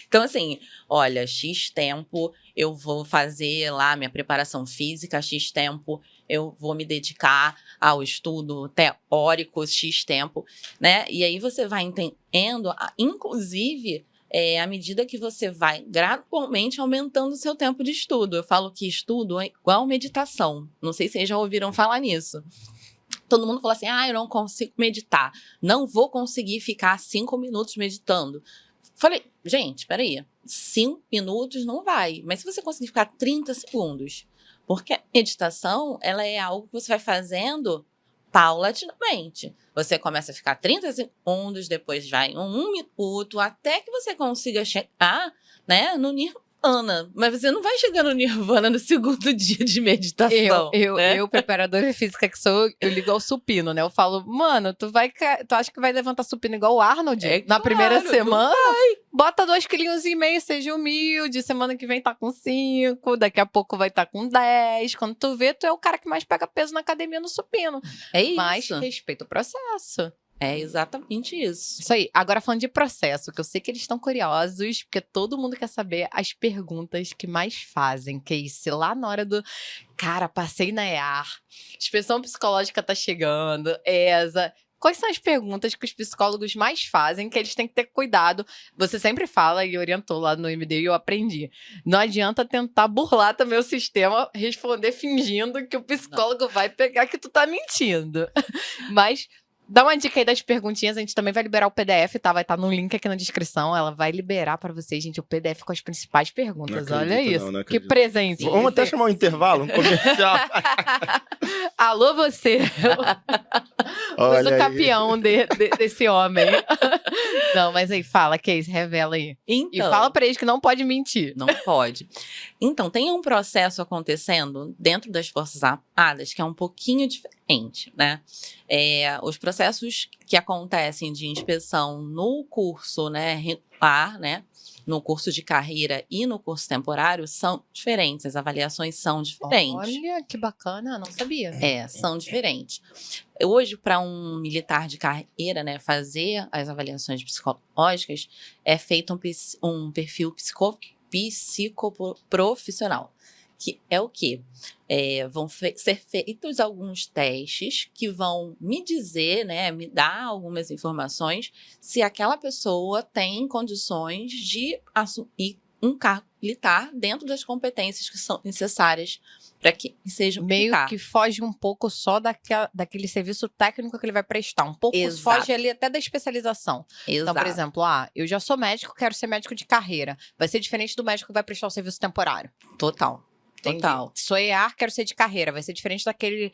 Então, assim, olha, X tempo eu vou fazer lá minha preparação física, X tempo eu vou me dedicar ao estudo teórico, X tempo, né? E aí você vai entendendo, inclusive... à medida que você vai gradualmente aumentando o seu tempo de estudo. Eu falo que estudo é igual meditação. Não sei se vocês já ouviram falar nisso. Todo mundo fala assim, eu não consigo meditar. Não vou conseguir ficar 5 minutos meditando. Falei, gente, peraí. 5 minutos não vai. Mas se você conseguir ficar 30 segundos. Porque a meditação, ela é algo que você vai fazendo paulatinamente. Você começa a ficar 30 segundos, depois vai 1 minuto, até que você consiga chegar, né, no Nirvana. Mas você não vai chegar no Nirvana no segundo dia de meditação. Eu preparadora física que sou, eu ligo ao supino, né? Eu falo, mano, tu acha que vai levantar supino igual o Arnold? Na primeira semana? Bota 2,5 kg, seja humilde. Semana que vem tá com 5, daqui a pouco vai estar com 10. Quando tu vê, tu é o cara que mais pega peso na academia no supino. É isso. Mas respeita o processo. É exatamente isso. Isso aí. Agora, falando de processo, que eu sei que eles estão curiosos, porque todo mundo quer saber as perguntas que mais fazem. Que é isso, lá na hora do... Cara, passei na EAR. Inspeção psicológica tá chegando. ESA... Quais são as perguntas que os psicólogos mais fazem, que eles têm que ter cuidado? Você sempre fala e orientou lá no MD e eu aprendi. Não adianta tentar burlar também o sistema, responder fingindo que o psicólogo vai pegar que tu tá mentindo. Mas... dá uma dica aí das perguntinhas, a gente também vai liberar o PDF, tá? Vai estar no link aqui na descrição, ela vai liberar pra vocês, gente, o PDF com as principais perguntas. Olha isso, não que presente. Vamos até chamar um intervalo, um comercial. Alô, você. Eu sou campeão desse homem. Não, mas aí, fala, Casey, revela aí. Então, e fala pra eles que não pode mentir. Não pode. Então, tem um processo acontecendo dentro das Forças Armadas que é um pouquinho diferente, né? Os processos que acontecem de inspeção no curso, né, regular, né, no curso de carreira e no curso temporário são diferentes, as avaliações são diferentes. Olha, que bacana, não sabia. São diferentes. Hoje, para um militar de carreira, né, fazer as avaliações psicológicas, é feito um perfil psicoprofissional. Que é o quê? Vão ser feitos alguns testes que vão me dizer, né, me dar algumas informações se aquela pessoa tem condições de assumir um cargo habilitar dentro das competências que são necessárias para que seja Meio que foge um pouco só daquele serviço técnico que ele vai prestar. Um pouco Exato. foge ali até da especialização. Então, por Exato. exemplo, eu já sou médico, quero ser médico de carreira. Vai ser diferente do médico que vai prestar o serviço temporário. Total. Entendi. Total. Sou EAR, quero ser de carreira. Vai ser diferente daquele...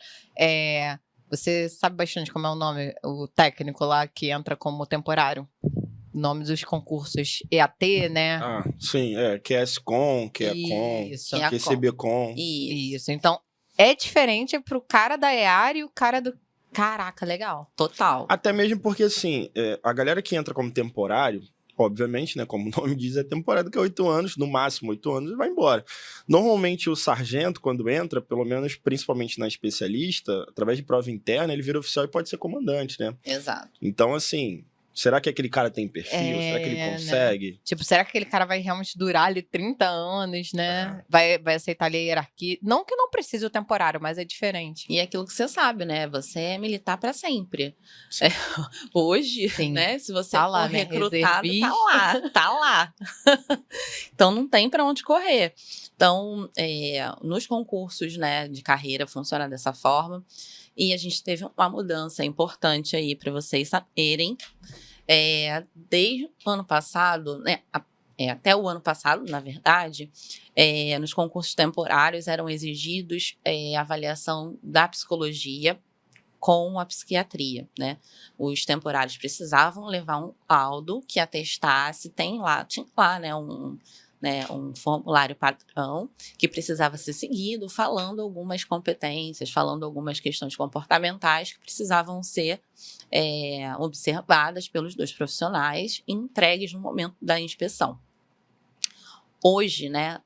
Você sabe bastante como é o nome, o técnico lá que entra como temporário? O nome dos concursos. EAT, né? Sim, QSCom, QECom, Isso. QCBcom. Isso. Então, é diferente pro cara da EAR e o cara do... Caraca, legal. Total. Até mesmo porque, assim, a galera que entra como temporário, obviamente, né, como o nome diz, é temporário que é 8 anos, no máximo 8 anos, e vai embora. Normalmente, o sargento, quando entra, pelo menos, principalmente na especialista, através de prova interna, ele vira oficial e pode ser comandante, né? Exato. Então, assim... Será que aquele cara tem perfil? Será que ele consegue? Né? Tipo, será que aquele cara vai realmente durar ali 30 anos, né? Vai aceitar ali a hierarquia? Não que não precise o temporário, mas é diferente. E é aquilo que você sabe, né? Você é militar para sempre. Hoje, Sim. né? Se você Tá for lá, né? recrutado, Reservista. tá lá. Então, não tem para onde correr. Então, nos concursos, né, de carreira, funciona dessa forma. E a gente teve uma mudança importante aí para vocês saberem. Desde o ano passado, né, até o ano passado, na verdade, nos concursos temporários eram exigidos avaliação da psicologia com a psiquiatria, né? Os temporários precisavam levar um laudo que atestasse, tinha lá, né, um formulário padrão que precisava ser seguido, falando algumas competências, falando algumas questões comportamentais que precisavam ser observadas pelos 2 profissionais e entregues no momento da inspeção. Hoje, né,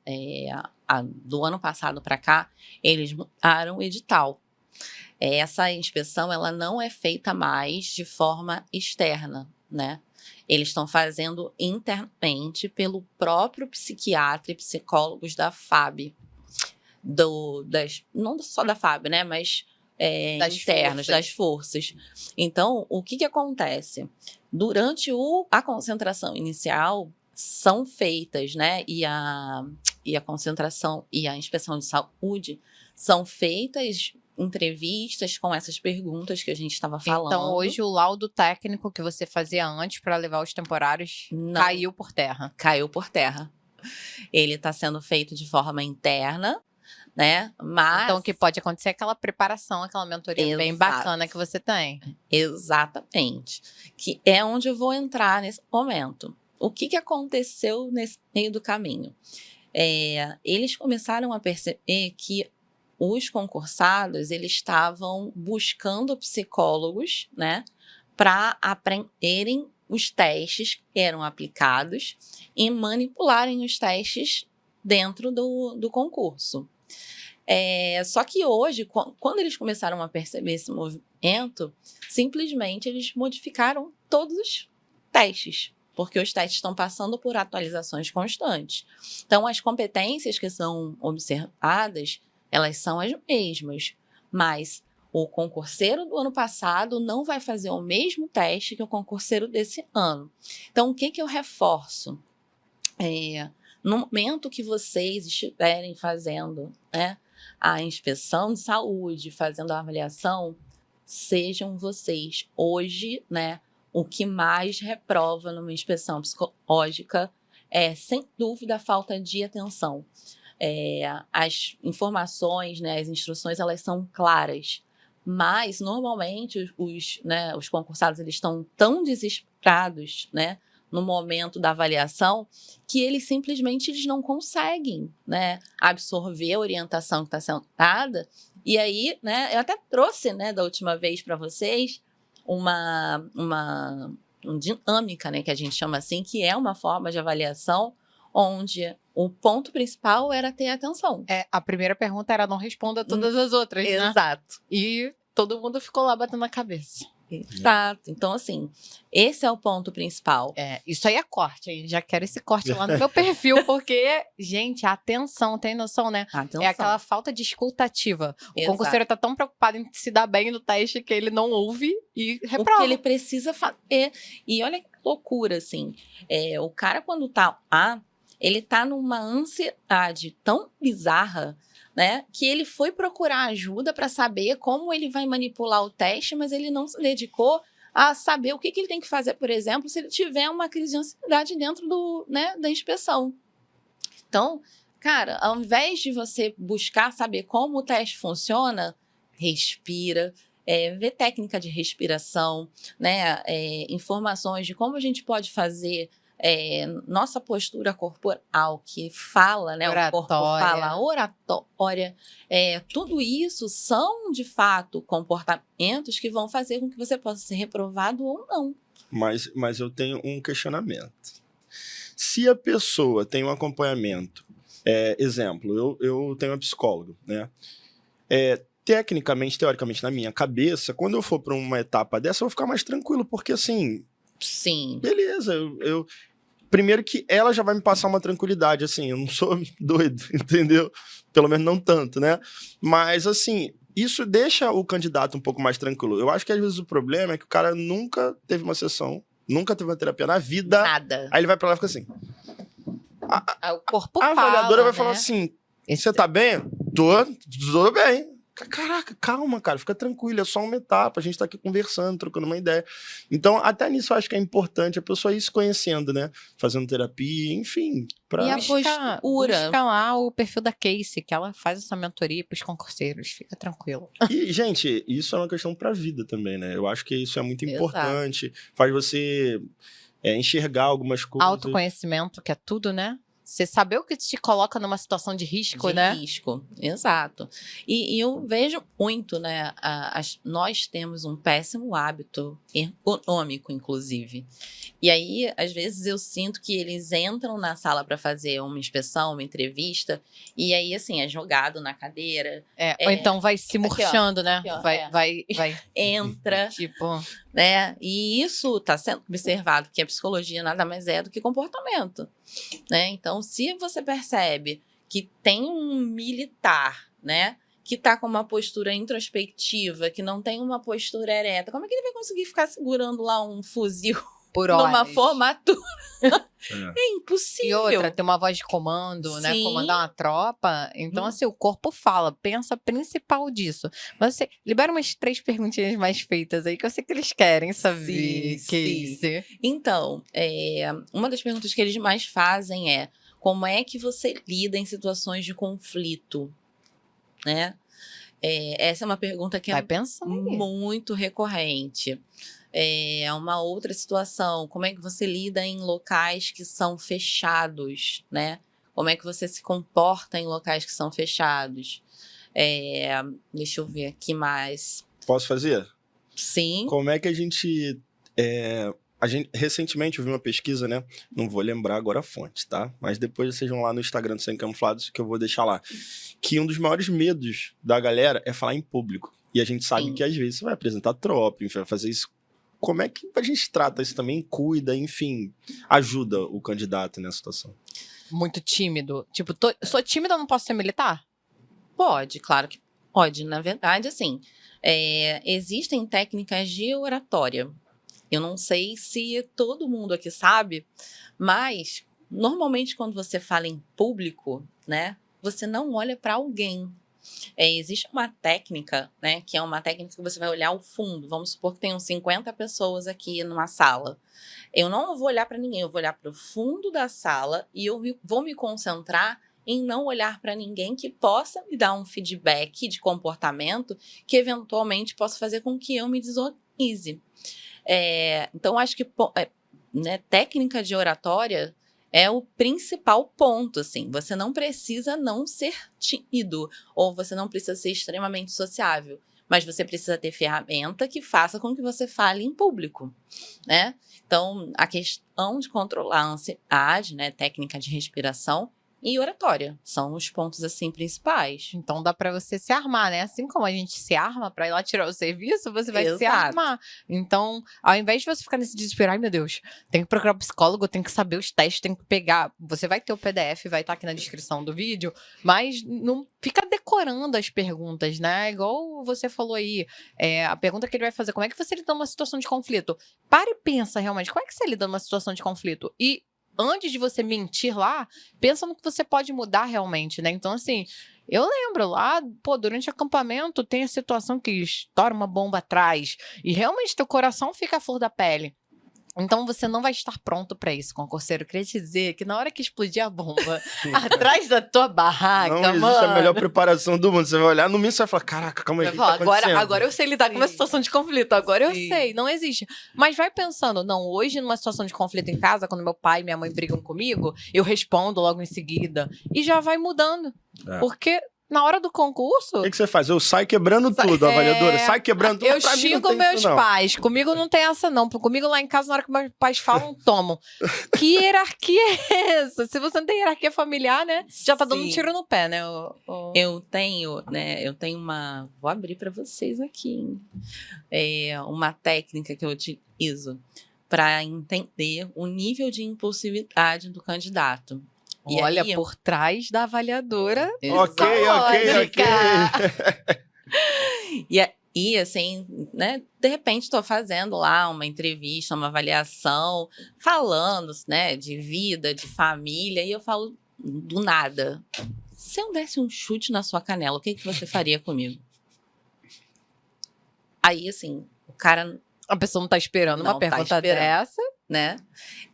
do ano passado para cá, eles mudaram o edital. Essa inspeção ela não é feita mais de forma externa, né? Eles estão fazendo internamente pelo próprio psiquiatra e psicólogos da FAB. Não só da FAB, né? Mas internos, das forças. Então, o que acontece? Durante a concentração inicial, são feitas, né? E a concentração e a inspeção de saúde são feitas entrevistas com essas perguntas que a gente estava falando. Então, hoje, o laudo técnico que você fazia antes para levar os temporários caiu por terra. Caiu por terra. Ele está sendo feito de forma interna, né? Mas... Então, o que pode acontecer é aquela preparação, aquela mentoria bem bacana que você tem. Exatamente. Que é onde eu vou entrar nesse momento. O que aconteceu nesse meio do caminho? Eles começaram a perceber que os concursados, eles estavam buscando psicólogos, né, para aprenderem os testes que eram aplicados e manipularem os testes dentro do concurso. Só que hoje, quando eles começaram a perceber esse movimento, simplesmente eles modificaram todos os testes, porque os testes estão passando por atualizações constantes. Então, as competências que são observadas, elas são as mesmas, mas o concurseiro do ano passado não vai fazer o mesmo teste que o concurseiro desse ano. Então, o que eu reforço? No momento que vocês estiverem fazendo, né, a inspeção de saúde, fazendo a avaliação, sejam vocês hoje, né, o que mais reprova numa inspeção psicológica é, sem dúvida, a falta de atenção. As informações, né, as instruções, elas são claras, mas normalmente os concursados eles estão tão desesperados, né, no momento da avaliação, que eles simplesmente não conseguem, né, absorver a orientação que está sendo dada. E aí, né, eu até trouxe, né, da última vez para vocês uma dinâmica, né, que a gente chama assim, que é uma forma de avaliação onde o ponto principal era ter atenção. A primeira pergunta era não responda todas as outras, né? Exato. E todo mundo ficou lá batendo a cabeça. Exato. Então, assim, esse é o ponto principal. Isso aí é corte, hein? Já quero esse corte lá no meu perfil, porque, gente, a atenção, tem noção, né? Atenção. É aquela falta de escutativa. O Exato. concurseiro tá tão preocupado em se dar bem no teste que ele não ouve e reprova. O que ele precisa fazer. E olha que loucura, assim. O cara, quando tá lá, ele está numa ansiedade tão bizarra, né, que ele foi procurar ajuda para saber como ele vai manipular o teste, mas ele não se dedicou a saber o que ele tem que fazer, por exemplo, se ele tiver uma crise de ansiedade dentro da inspeção. Então, cara, ao invés de você buscar saber como o teste funciona, respira, vê técnica de respiração, né, informações de como a gente pode fazer nossa postura corporal, que fala, né, o corpo fala, oratória, tudo isso são, de fato, comportamentos que vão fazer com que você possa ser reprovado ou não. Mas eu tenho um questionamento. Se a pessoa tem um acompanhamento, exemplo, eu tenho uma psicóloga, né? Tecnicamente, teoricamente, na minha cabeça, quando eu for para uma etapa dessa, eu vou ficar mais tranquilo, porque assim... Sim. Beleza, primeiro que ela já vai me passar uma tranquilidade, assim, eu não sou doido, entendeu? Pelo menos não tanto, né? Mas, assim, isso deixa o candidato um pouco mais tranquilo. Eu acho que, às vezes, o problema é que o cara nunca teve uma sessão, nunca teve uma terapia na vida. Nada. Aí ele vai pra lá e fica assim... O corpo A avaliadora vai né? falar assim, você tá bem? Tô bem. Caraca, calma, cara, fica tranquilo, é só uma etapa, a gente tá aqui conversando, trocando uma ideia. Então, até nisso eu acho que é importante a pessoa ir se conhecendo, né? Fazendo terapia, enfim. E a busca lá o perfil da Casey, que ela faz essa mentoria pros concurseiros, fica tranquilo. E, gente, isso é uma questão pra vida também, né? Eu acho que isso é muito importante, faz você enxergar algumas coisas. Autoconhecimento, que é tudo, né? Você saber o que te coloca numa situação de risco, né? De risco, exato. E eu vejo muito, né? Nós temos um péssimo hábito ergonômico, inclusive. E aí, às vezes, eu sinto que eles entram na sala para fazer uma inspeção, uma entrevista, e aí, assim, é jogado na cadeira. Ou então vai se murchando, aqui, né? Ó, vai. Entra. Tipo... Né? E isso está sendo observado, que a psicologia nada mais é do que comportamento, né? Então, se você percebe que tem um militar, né, que está com uma postura introspectiva, que não tem uma postura ereta, como é que ele vai conseguir ficar segurando lá um fuzil por numa horas. Formatura? É impossível. E outra, tem uma voz de comando, né? Sim. Comandar uma tropa. Então, assim, o corpo fala, pensa principal disso. Mas você libera umas 3 perguntinhas mais feitas aí, que eu sei que eles querem saber, Casey. Então, uma das perguntas que eles mais fazem é: como é que você lida em situações de conflito? Né? Essa é uma pergunta que vai pensando muito recorrente. Uma outra situação, como é que você lida em locais que são fechados, né? Como é que você se comporta em locais que são fechados? Deixa eu ver aqui mais. Posso fazer? Sim. Como é que a gente... recentemente eu vi uma pesquisa, né? Não vou lembrar agora a fonte, tá? Mas depois vocês vão lá no Instagram do Sem Camuflados, que eu vou deixar lá. Que um dos maiores medos da galera é falar em público. E a gente sabe que às vezes você vai apresentar tropa, enfim, vai fazer isso. Como é que a gente trata isso também? Cuida, enfim, ajuda o candidato nessa situação. Muito tímido. Tipo, sou tímida, não posso ser militar? Pode, claro que pode. Na verdade, assim, existem técnicas de oratória. Eu não sei se todo mundo aqui sabe, mas normalmente quando você fala em público, né, você não olha para alguém. Existe uma técnica, né, que é uma técnica que você vai olhar ao fundo. Vamos supor que tenham 50 pessoas aqui numa sala. Eu não vou olhar para ninguém, eu vou olhar para o fundo da sala e eu vou me concentrar em não olhar para ninguém que possa me dar um feedback de comportamento que eventualmente possa fazer com que eu me desorganize. Então, acho que né, técnica de oratória é o principal ponto, assim. Você não precisa não ser tímido, ou você não precisa ser extremamente sociável, mas você precisa ter ferramenta que faça com que você fale em público, né? Então, a questão de controlar a ansiedade, né, técnica de respiração e oratória são os pontos, assim, principais. Então dá pra você se armar, né? Assim como a gente se arma pra ir lá tirar o serviço, você vai se armar. Então, ao invés de você ficar nesse desespero, ai meu Deus, tem que procurar um psicólogo, tem que saber os testes, tem que pegar. Você vai ter o PDF, vai estar aqui na descrição do vídeo, mas não fica decorando as perguntas, né? Igual você falou aí, a pergunta que ele vai fazer, como é que você lida numa situação de conflito? Para e pensa realmente, como é que você lida numa situação de conflito? E antes de você mentir lá, pensa no que você pode mudar realmente, né? Então, assim, eu lembro lá, pô, durante o acampamento tem a situação que estoura uma bomba atrás e realmente teu coração fica à flor da pele. Então você não vai estar pronto para isso, concurseiro. Eu queria te dizer que na hora que explodir a bomba atrás da tua barraca, Não existe mano, a melhor preparação do mundo. Você vai olhar no mínimo e vai falar, caraca, calma aí, o que tá acontecendo? agora eu sei lidar com uma Sim. situação de conflito, agora eu Sim. sei, não existe. Mas vai pensando, não, hoje numa situação de conflito em casa, quando meu pai e minha mãe brigam comigo, eu respondo logo em seguida e já vai mudando. É. Porque na hora do concurso, O que você faz? Eu saio quebrando tudo, avaliadora. Sai quebrando tudo. eu Pra mim não xingo tem meus isso, não. pais. Comigo não tem essa, não. Comigo lá em casa, na hora que meus pais falam, tomam. Que hierarquia é essa? Se você não tem hierarquia familiar, né? Já tá dando um Sim. tiro no pé, né? Eu tenho uma. Vou abrir para vocês aqui, hein? Uma técnica que eu utilizo para entender o nível de impulsividade do candidato. E Olha, aí, por trás da avaliadora. Ok, ok. E assim, né? De repente estou fazendo lá uma entrevista, uma avaliação, falando, né, de vida, de família, e eu falo do nada. Se eu desse um chute na sua canela, o que você faria comigo? Aí, assim, o cara, A pessoa não tá esperando uma Não tá pergunta esperando. dessa. né?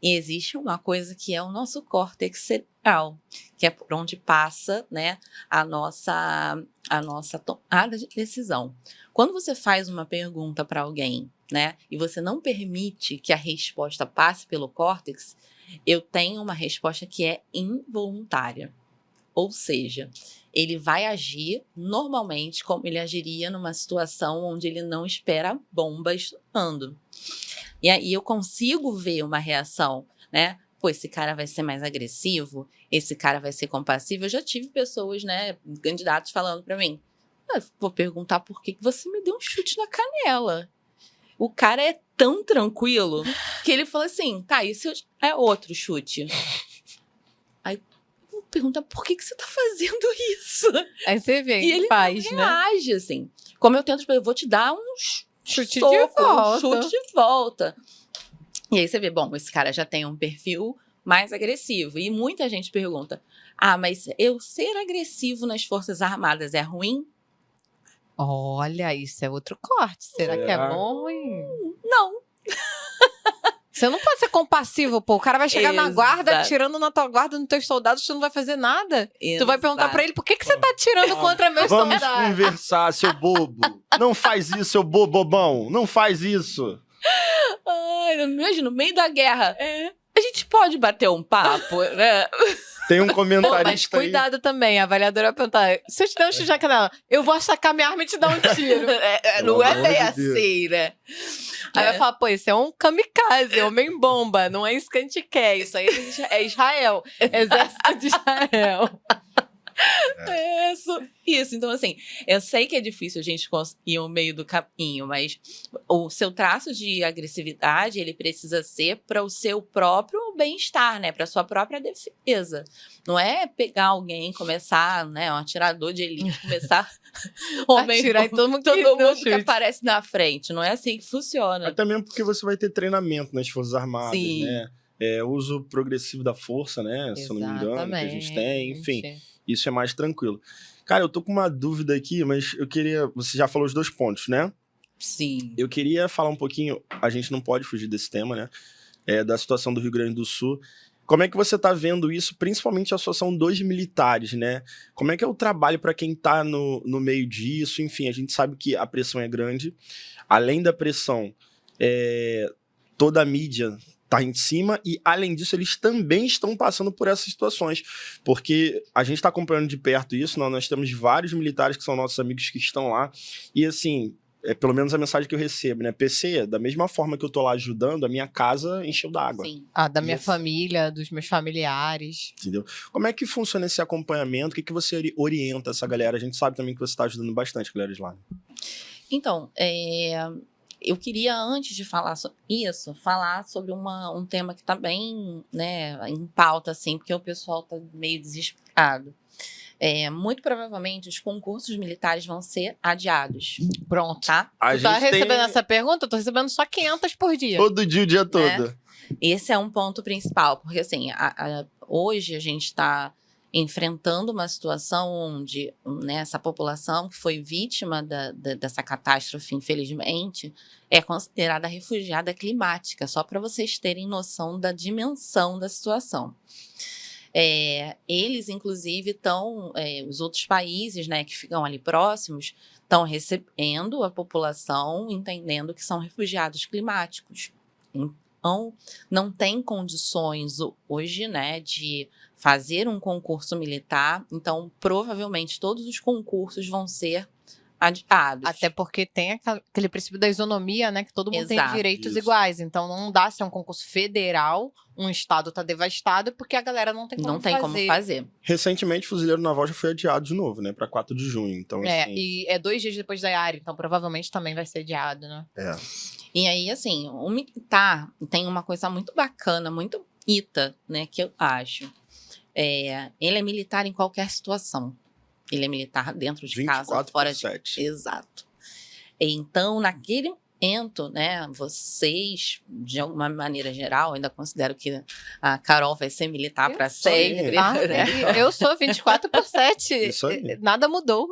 E existe uma coisa que é o nosso córtex cerebral, que é por onde passa, né, a nossa tomada de decisão. Quando você faz uma pergunta para alguém, né, e você não permite que a resposta passe pelo córtex, eu tenho uma resposta que é involuntária. Ou seja, ele vai agir normalmente como ele agiria numa situação onde ele não espera a bomba estourando. E aí eu consigo ver uma reação, né? Pô, esse cara vai ser mais agressivo, esse cara vai ser compassivo. Eu já tive pessoas, né, candidatos falando pra mim, vou perguntar por que você me deu um chute na canela. O cara é tão tranquilo que ele falou assim, tá, isso é outro chute. Aí eu vou perguntar por que você tá fazendo isso? Aí você vê, E ele faz, né? reage, assim. Como eu tento, eu vou te dar um Chute soco, de volta. um chute de volta. E aí você vê, bom, esse cara já tem um perfil mais agressivo. E muita gente pergunta, mas eu ser agressivo nas Forças Armadas é ruim? Olha, isso é outro corte. Será que é bom ou ruim? Não. Você não pode ser compassivo, pô. O cara vai chegar na guarda, Exato. atirando na tua guarda, nos teus soldados, tu não vai fazer nada. Tu vai perguntar pra Exato. ele, por que você tá atirando contra meus Vamos soldados? conversar, seu bobo. Não faz isso, seu bobão. Não faz isso. Ai, imagina, no meio da guerra. A gente pode bater um papo, né? Tem um Pô, mas comentarista aí. cuidado também, a avaliadora vai perguntar, se eu te der um chute na canela, eu vou sacar minha arma e te dar um tiro. Não é Pelo bem amor de Deus. assim, né? Aí vai falar, pô, isso é um kamikaze, homem-bomba, não é isso que a gente quer, isso aí é Israel, exército de Israel. Isso, então assim, eu sei que é difícil a gente ir ao meio do caminho, mas o seu traço de agressividade, ele precisa ser para o seu próprio bem-estar, né? Para sua própria defesa. Não é pegar alguém, começar, né, um atirador de elite, começar Atirar em todo mundo que todo deu mundo que chute. aparece na frente. Não é assim que funciona. Até mesmo porque você vai ter treinamento nas Forças Armadas, Sim. né? Uso progressivo da força, né? Se eu não me engano, que a gente tem, enfim. Isso é mais tranquilo. Cara, eu tô com uma dúvida aqui, mas eu queria... Você já falou os 2 pontos, né? Sim. Eu queria falar um pouquinho... A gente não pode fugir desse tema, né? Da situação do Rio Grande do Sul. Como é que você tá vendo isso, principalmente a situação dos militares, né? Como é que é o trabalho para quem tá no meio disso? Enfim, a gente sabe que a pressão é grande. Além da pressão, toda a mídia tá em cima e, além disso, eles também estão passando por essas situações, porque a gente está acompanhando de perto isso, nós temos vários militares que são nossos amigos que estão lá, e assim, pelo menos a mensagem que eu recebo, né, PC, da mesma forma que eu tô lá ajudando, a minha casa encheu d'água, Sim. Da minha Isso. família, dos meus familiares. entendeu? Como é que funciona esse acompanhamento? O que você orienta essa galera? A gente sabe também que você está ajudando bastante a galera de lá. Então, eu queria, antes de falar isso, falar sobre um tema que está bem, né, em pauta, assim, porque o pessoal está meio desesperado. Muito provavelmente os concursos militares vão ser adiados, Pronto. tá? Tu tá recebendo essa pergunta? Eu tô recebendo só 500 por dia. Todo dia, o dia todo. Esse é um ponto principal, porque assim, hoje a gente está enfrentando uma situação onde, né, essa população que foi vítima dessa catástrofe, infelizmente, é considerada refugiada climática, só para vocês terem noção da dimensão da situação. Eles, inclusive, estão, os outros países, né, que ficam ali próximos, estão recebendo a população, entendendo que são refugiados climáticos. Então, não tem condições hoje, né, de fazer um concurso militar. Então, provavelmente, todos os concursos vão ser adiados. Até porque tem aquele princípio da isonomia, né? Que todo mundo tem Exato. direitos Isso. iguais. Então, não dá se é um concurso federal, um estado tá devastado, porque a galera não tem como Não tem como fazer. Recentemente, o Fuzileiro Naval já foi adiado de novo, né? Pra 4 de junho. Então, assim, E é 2 dias depois da IARI, então provavelmente também vai ser adiado, né? E aí, assim, o militar tem uma coisa muito bacana, muito bonita, né, que eu acho. Ele é militar em qualquer situação. Ele é militar dentro de casa, fora de... 24/7. Exato. Então, naquele momento, né, vocês, de alguma maneira geral, ainda considero que a Carol vai ser militar para sempre. Né? Eu sou 24/7. Isso aí. Nada mudou.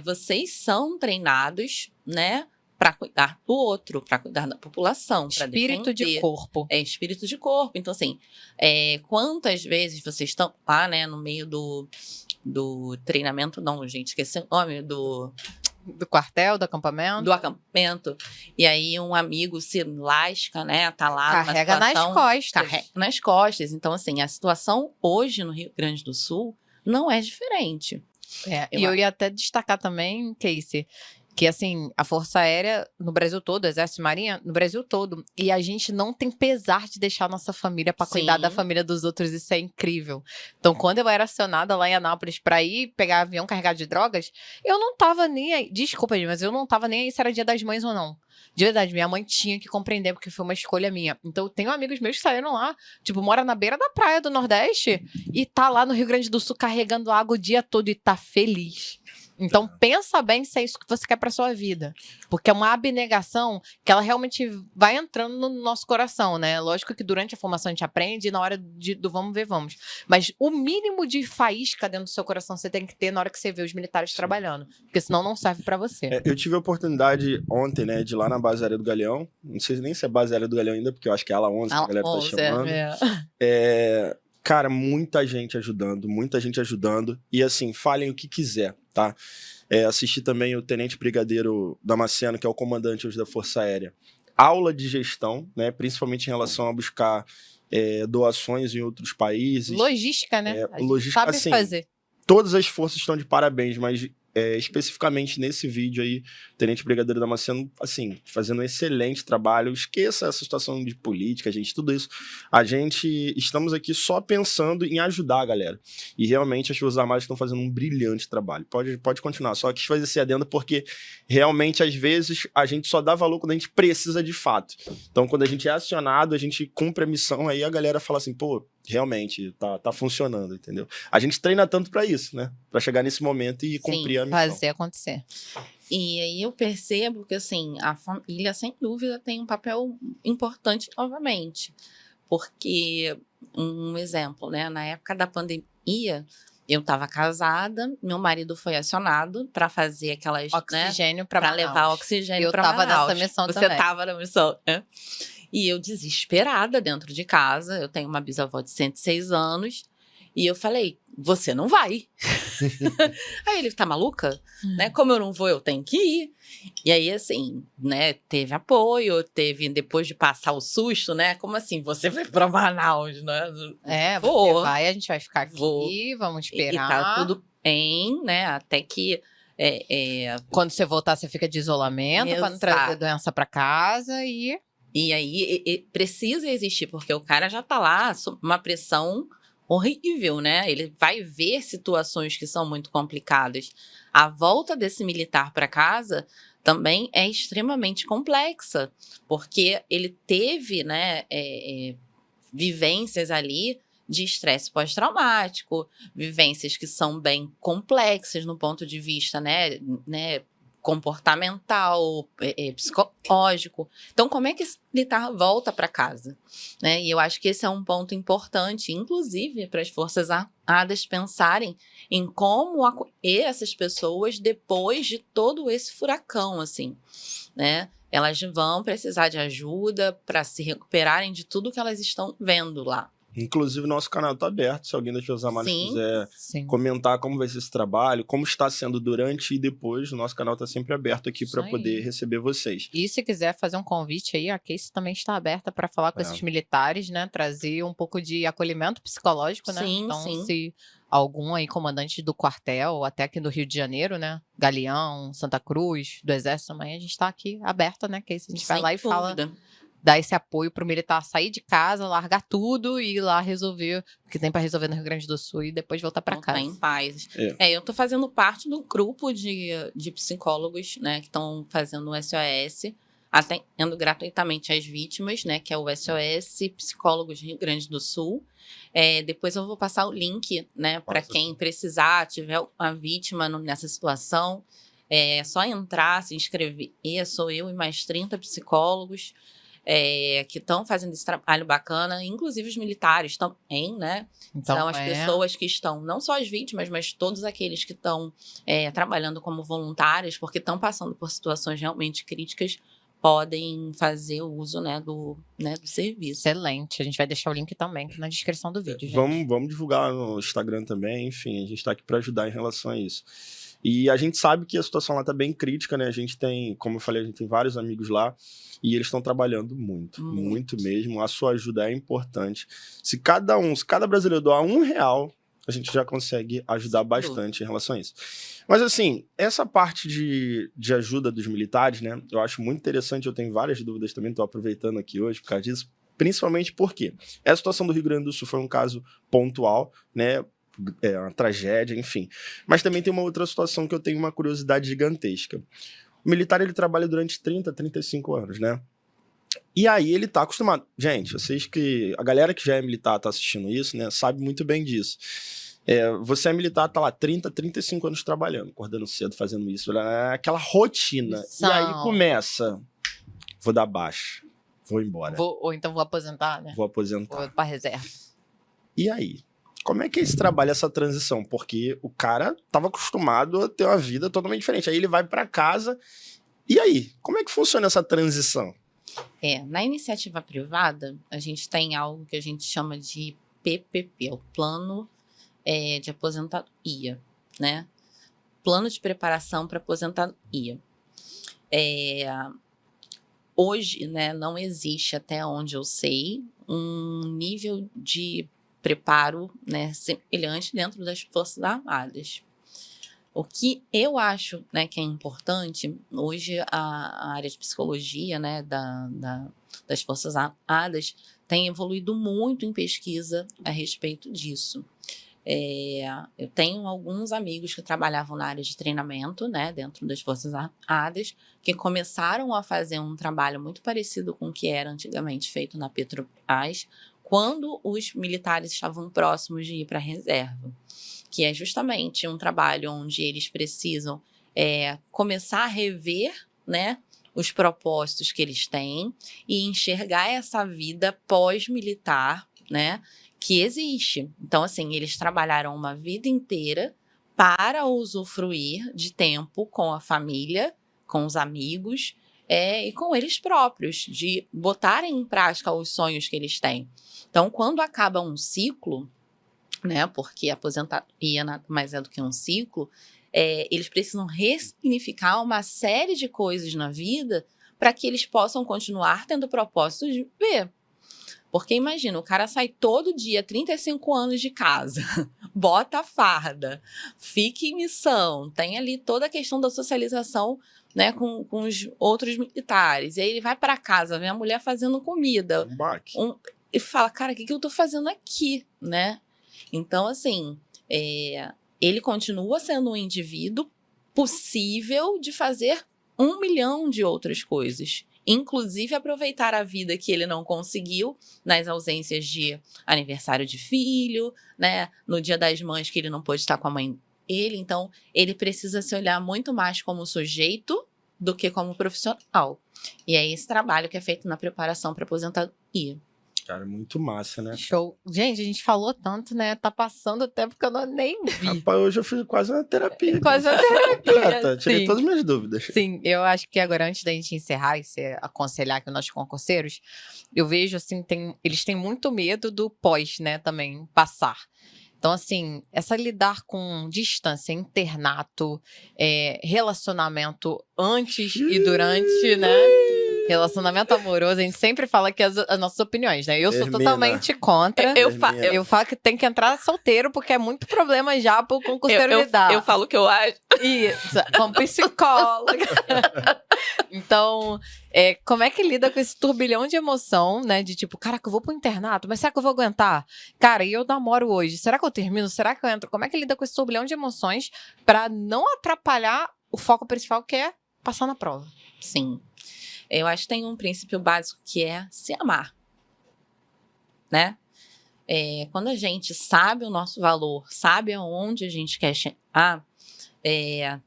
Vocês são treinados, né, para cuidar do outro, para cuidar da população, para Espírito de corpo. Espírito de corpo. Então, assim, quantas vezes vocês estão lá, né, no meio do treinamento, não, gente, esqueci o nome do quartel, do acampamento. Do acampamento. E aí um amigo se lasca, né, tá lá carrega numa situação, nas costas. Carrega nas costas. Então, assim, a situação hoje no Rio Grande do Sul não é diferente. E eu ia até destacar também, Casey, que, assim, a Força Aérea no Brasil todo, Exército e Marinha, no Brasil todo. E a gente não tem pesar de deixar a nossa família pra cuidar da família dos outros. Isso é incrível. Então, quando eu era acionada lá em Anápolis pra ir pegar avião carregado de drogas, eu não tava nem aí. Desculpa, gente, mas eu não tava nem aí se era Dia das Mães ou não. De verdade, minha mãe tinha que compreender, porque foi uma escolha minha. Então, eu tenho amigos meus que saíram lá, tipo, mora na beira da praia do Nordeste e tá lá no Rio Grande do Sul carregando água o dia todo e tá feliz. Então, pensa bem se é isso que você quer pra sua vida. Porque é uma abnegação que ela realmente vai entrando no nosso coração, né? Lógico que durante a formação a gente aprende e na hora do vamos ver, vamos. Mas o mínimo de faísca dentro do seu coração você tem que ter na hora que você vê os militares trabalhando. Porque senão não serve pra você. Eu tive a oportunidade ontem, né, de ir lá na Base Aérea do Galeão. Não sei nem se é Base Aérea do Galeão ainda, porque eu acho que é a ala 11 que a galera tá chamando. Cara, muita gente ajudando. E assim, falem o que quiser, tá? Assisti também o Tenente Brigadeiro Damasceno, que é o comandante hoje da Força Aérea. Aula de gestão, né? Principalmente em relação a buscar doações em outros países. Logística, né? Logística, sabe assim, fazer. Todas as forças estão de parabéns, mas especificamente nesse vídeo aí, o Tenente Brigadeiro Damasceno, assim, fazendo um excelente trabalho. Esqueça essa situação de política, gente, tudo isso. Estamos aqui só pensando em ajudar a galera. E realmente as Forças Armadas estão fazendo um brilhante trabalho. Pode continuar, só quis fazer esse adendo porque realmente, às vezes, a gente só dá valor quando a gente precisa de fato. Então, quando a gente é acionado, a gente cumpre a missão, aí a galera fala assim, pô, realmente, tá funcionando, entendeu? A gente treina tanto pra isso, né? Pra chegar nesse momento e cumprir a missão. Fazer acontecer. E aí eu percebo que, assim, a família, sem dúvida, tem um papel importante novamente. Porque, um exemplo, né? Na época da pandemia, eu estava casada, meu marido foi acionado para fazer aquelas... Oxigênio, né, para levar oxigênio para Manaus. Eu tava nessa missão também. Você também. tava na missão, né? E eu desesperada dentro de casa, eu tenho uma bisavó de 106 anos, e eu falei, você não vai. Aí ele, tá maluca? Né? Como eu não vou, eu tenho que ir. E aí, assim, né, teve apoio, depois de passar o susto, né, como assim, você vai pra Manaus, né? Você vai, a gente vai ficar aqui, vamos esperar. E tá tudo bem, né, até que... Quando você voltar, você fica de isolamento, pra não trazer doença pra casa E aí, precisa existir, porque o cara já tá lá, sob uma pressão horrível, né? Ele vai ver situações que são muito complicadas. A volta desse militar para casa também é extremamente complexa, porque ele teve, né, vivências ali de estresse pós-traumático, vivências que são bem complexas no ponto de vista, né, comportamental, psicológico. Então, como é que esse militar volta para casa? Né? E eu acho que esse é um ponto importante, inclusive, para as Forças Armadas pensarem em como acolher essas pessoas depois de todo esse furacão, assim, né? Elas vão precisar de ajuda para se recuperarem de tudo que elas estão vendo lá. Inclusive, nosso canal está aberto, se alguém das Forças Armadas quiser Sim. comentar como vai ser esse trabalho, como está sendo durante e depois, o nosso canal está sempre aberto aqui para poder receber vocês. E se quiser fazer um convite aí, a Casey também está aberta para falar com esses militares, né? Trazer um pouco de acolhimento psicológico, né? Sim, então, sim. se algum aí comandante do quartel, até aqui do Rio de Janeiro, né? Galeão, Santa Cruz, do Exército também, a gente está aqui aberta, né, Casey? A gente vai lá e fala, dar esse apoio para o militar sair de casa, largar tudo e ir lá resolver o que tem para resolver no Rio Grande do Sul e depois voltar para casa. Em paz. Eu tô fazendo parte do grupo de psicólogos, né, que estão fazendo o SOS, atendendo gratuitamente as vítimas, né, que é o SOS Psicólogos Rio Grande do Sul. Depois eu vou passar o link, né, para quem precisar, tiver uma vítima nessa situação. É só entrar, se inscrever. Sou eu e mais 30 psicólogos. Que estão fazendo esse trabalho bacana, inclusive os militares também, né? Então, são as pessoas que estão, não só as vítimas, mas todos aqueles que estão trabalhando como voluntários, porque estão passando por situações realmente críticas, podem fazer o uso, né, do serviço. Excelente. A gente vai deixar o link também aqui na descrição do vídeo, gente. Vamos divulgar no Instagram também, enfim, a gente está aqui para ajudar em relação a isso. E a gente sabe que a situação lá tá bem crítica, né? A gente tem, como eu falei, a gente tem vários amigos lá e eles estão trabalhando muito mesmo. A sua ajuda é importante. Se cada brasileiro doar R$1, a gente já consegue ajudar bastante em relação a isso. Mas assim, essa parte de ajuda dos militares, né? Eu acho muito interessante, eu tenho várias dúvidas também, tô aproveitando aqui hoje por causa disso. Principalmente porque a situação do Rio Grande do Sul foi um caso pontual, né? Uma tragédia, enfim. Mas também tem uma outra situação que eu tenho uma curiosidade gigantesca. O militar, ele trabalha durante 30, 35 anos, né? E aí ele tá acostumado. Gente, a galera que já é militar tá assistindo isso, né? Sabe muito bem disso. Você é militar, tá lá 30, 35 anos trabalhando, acordando cedo, fazendo isso, aquela rotina. E aí começa, vou dar baixa, vou embora. Ou então vou aposentar, né? Vou aposentar. Vou pra reserva. E aí? Como é que esse trabalho, essa transição? Porque o cara estava acostumado a ter uma vida totalmente diferente. Aí ele vai para casa. E aí? Como é que funciona essa transição? Na iniciativa privada, a gente tem algo que a gente chama de PPP, o Plano de Aposentadoria, né? Plano de Preparação para Aposentadoria. Hoje, né, não existe, até onde eu sei, um nível de preparo, né, semelhante dentro das Forças Armadas. O que eu acho, né, que é importante, hoje a área de psicologia, né, das Forças Armadas tem evoluído muito em pesquisa a respeito disso. Eu tenho alguns amigos que trabalhavam na área de treinamento, né, dentro das Forças Armadas, que começaram a fazer um trabalho muito parecido com o que era antigamente feito na Petrobras, quando os militares estavam próximos de ir para a reserva, que é justamente um trabalho onde eles precisam começar a rever, né, os propósitos que eles têm e enxergar essa vida pós-militar, né, que existe. Então, assim, eles trabalharam uma vida inteira para usufruir de tempo com a família, com os amigos e com eles próprios, de botarem em prática os sonhos que eles têm. Então, quando acaba um ciclo, né, porque a aposentadoria nada mais é do que um ciclo, eles precisam ressignificar uma série de coisas na vida para que eles possam continuar tendo propósito de viver. Porque imagina, o cara sai todo dia, 35 anos de casa, bota a farda, fica em missão, tem ali toda a questão da socialização, né, com os outros militares. E aí ele vai para casa, vê a mulher fazendo comida. E fala, cara, o que eu tô fazendo aqui, né? Então, assim, ele continua sendo um indivíduo possível de fazer 1 milhão de outras coisas. inclusive aproveitar a vida que ele não conseguiu nas ausências de aniversário de filho, né? No Dia das Mães que ele não pôde estar com a mãe dele. Então, ele precisa se olhar muito mais como sujeito do que como profissional. E é esse trabalho que é feito na preparação para aposentadoria. Cara, muito massa, né? Show. Gente, a gente falou tanto, né? Tá passando o tempo que eu nem vi. Rapaz, hoje eu fiz quase uma terapia. Quase uma terapia, Completa, tirei sim. todas as minhas dúvidas. Sim, eu acho que agora, antes da gente encerrar e aconselhar aqui os nossos concurseiros, eu vejo, assim, eles têm muito medo do pós, né, também, passar. Então, assim, essa lidar com distância, internato, relacionamento antes e durante, né? Relacionamento amoroso, a gente sempre fala que as nossas opiniões, né? Eu sou Hermina. totalmente contra. Hermina. Eu falo que tem que entrar solteiro, porque é muito problema já pro concurseiro lidar. Eu falo o que eu acho. Isso, como psicóloga. Então, como é que lida com esse turbilhão de emoção, né? De tipo, caraca, eu vou pro internato, mas será que eu vou aguentar? Cara, e eu namoro hoje, será que eu termino? Será que eu entro? Como é que lida com esse turbilhão de emoções pra não atrapalhar o foco principal, que é passar na prova? Sim. Eu acho que tem um princípio básico que é se amar, né? Quando a gente sabe o nosso valor, sabe aonde a gente quer chegar,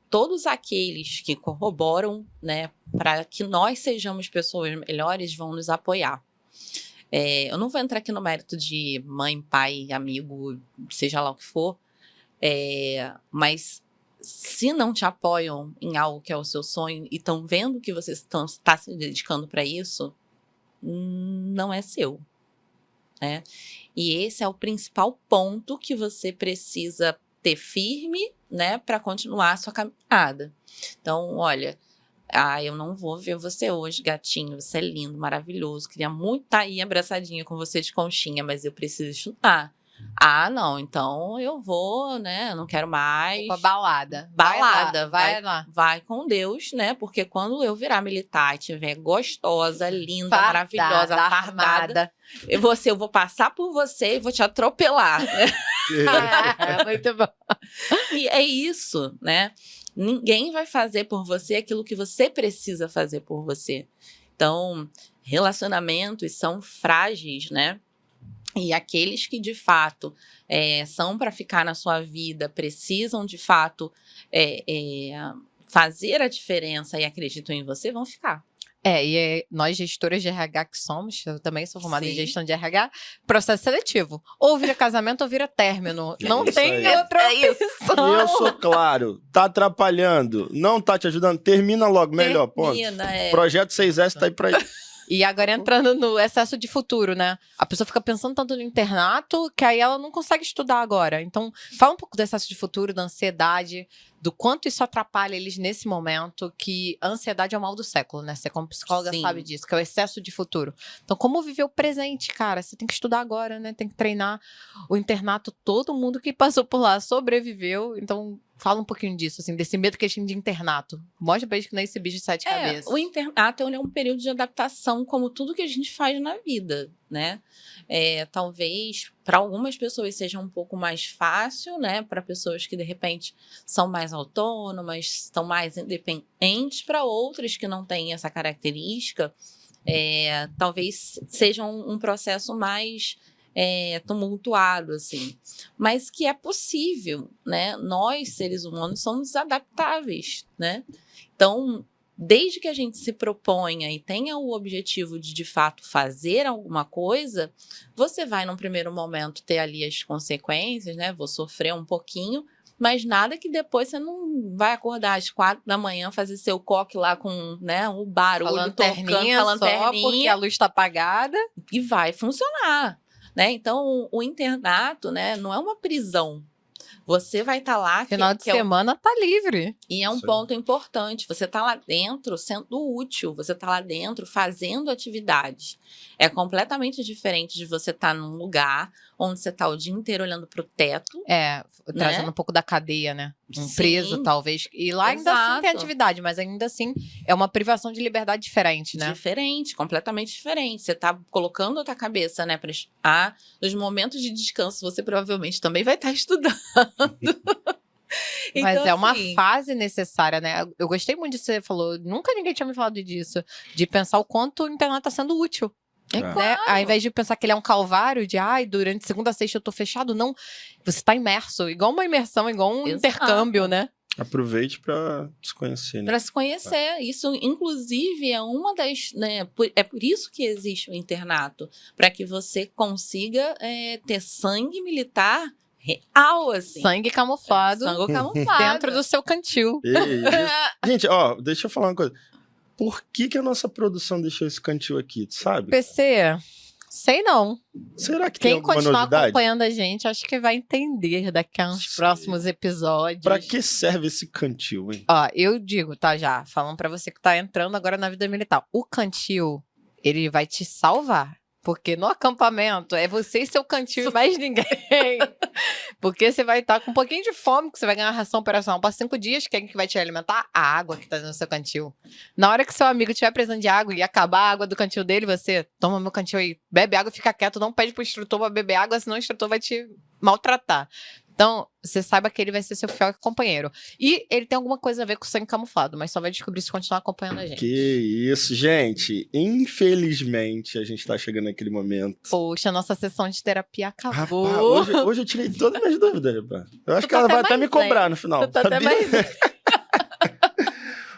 todos aqueles que corroboram, né, para que nós sejamos pessoas melhores vão nos apoiar. Eu não vou entrar aqui no mérito de mãe, pai, amigo, seja lá o que for, mas se não te apoiam em algo que é o seu sonho e estão vendo que você está se dedicando para isso, não é seu, né? E esse é o principal ponto que você precisa ter firme, né, para continuar a sua caminhada. Então, olha, eu não vou ver você hoje, gatinho, você é lindo, maravilhoso, queria muito estar aí abraçadinha com você de conchinha, mas eu preciso estudar. Não, então eu vou, né, não quero mais. Pra balada. Vai lá. Vai com Deus, né, porque quando eu virar militar e estiver gostosa, linda, Fardada, maravilhosa, fardada, eu vou passar por você e vou te atropelar, né? Muito bom. E é isso, né? Ninguém vai fazer por você aquilo que você precisa fazer por você. Então, relacionamentos são frágeis, né? E aqueles que, de fato, são para ficar na sua vida, precisam, de fato, fazer a diferença e acreditam em você, vão ficar. Nós gestoras de RH que somos, eu também sou formada em Sim. gestão de RH, processo seletivo. Ou vira casamento ou vira término. Não isso tem aí. outra E opção. eu sou claro, tá atrapalhando, não tá te ajudando, termina logo, melhor, ponto. Projeto 6S tá aí pra isso. E agora entrando no excesso de futuro, né? A pessoa fica pensando tanto no internato que aí ela não consegue estudar agora. Então, fala um pouco do excesso de futuro, da ansiedade, do quanto isso atrapalha eles nesse momento, que a ansiedade é o mal do século, né? Você como psicóloga Sim. sabe disso, que é o excesso de futuro. Então, como viver o presente, cara? Você tem que estudar agora, né? Tem que treinar. O internato, todo mundo que passou por lá sobreviveu. Então, fala um pouquinho disso, assim, desse medo que a gente tem de internato. Mostra pra gente que não é esse bicho de sete cabeças. O internato é um período de adaptação, como tudo que a gente faz na vida, né? Talvez para algumas pessoas seja um pouco mais fácil, né? Para pessoas que de repente são mais autônomas, estão mais independentes, para outras que não têm essa característica, talvez seja um processo mais tumultuado, assim, mas que é possível, né? Nós, seres humanos, somos adaptáveis, né? Então, desde que a gente se proponha e tenha o objetivo de fato, fazer alguma coisa, você vai, num primeiro momento, ter ali as consequências, né? Vou sofrer um pouquinho, mas nada que depois você não vai acordar às 4 da manhã, fazer seu coque lá com, né, o barulho tocando, a lanterninha, porque a luz está apagada. E vai funcionar, né? Então, o internato, né, não é uma prisão. Você vai estar lá... Final de semana tá livre. E é um ponto importante. Você tá lá dentro sendo útil. Você tá lá dentro fazendo atividades. É completamente diferente de você estar num lugar onde você tá o dia inteiro olhando pro teto. Trazendo um pouco da cadeia, né? Um Sim. preso, talvez. E lá ainda assim tem atividade, mas ainda assim é uma privação de liberdade diferente, né? Diferente, completamente diferente. Você tá colocando a tua cabeça, né, nos momentos de descanso, você provavelmente também vai estar estudando. Mas Então, é uma assim, fase necessária, né? Eu gostei muito disso que você falou. Nunca ninguém tinha me falado disso. De pensar o quanto o internato tá sendo útil. é É. Né? Ao claro. invés de pensar que ele é um calvário, de durante segunda a sexta eu tô fechado, não. Você tá imerso, igual uma imersão, igual um Exato. intercâmbio, né? Aproveite pra se conhecer, né? Para se conhecer. Isso, inclusive, é uma das. Né, é por isso que existe o internato, para que você consiga ter sangue militar real, assim. Sangue camuflado Sangue camuflado. dentro do seu cantil. Isso. Gente, ó, deixa eu falar uma coisa. Por que a nossa produção deixou esse cantil aqui, tu sabe? PC, sei não. Será que tem Quem alguma continuar novidade? acompanhando a gente, acho que vai entender daqui a uns Sim. próximos episódios. Pra que serve esse cantil, hein? Ó, eu digo, tá, já, falando pra você que tá entrando agora na vida militar. O cantil, ele vai te salvar. Porque no acampamento é você e seu cantil e mais ninguém. Porque você vai estar com um pouquinho de fome, que você vai ganhar ração operacional para 5 dias. Quem que vai te alimentar? A água que tá no seu cantil. Na hora que seu amigo estiver precisando de água e acabar a água do cantil dele, você toma meu cantil aí, bebe água e fica quieto. Não pede pro instrutor pra beber água, senão o instrutor vai te maltratar. Então, você saiba que ele vai ser seu fiel companheiro. E ele tem alguma coisa a ver com o sangue camuflado, mas só vai descobrir se continuar acompanhando a gente. Que isso, gente. Infelizmente, a gente tá chegando naquele momento. Poxa, nossa sessão de terapia acabou. Rapaz, hoje eu tirei todas as minhas dúvidas, rapaz. Eu acho Tu que tá ela até vai até mais me cobrar zen. no final. Tu tá até sabia? mais...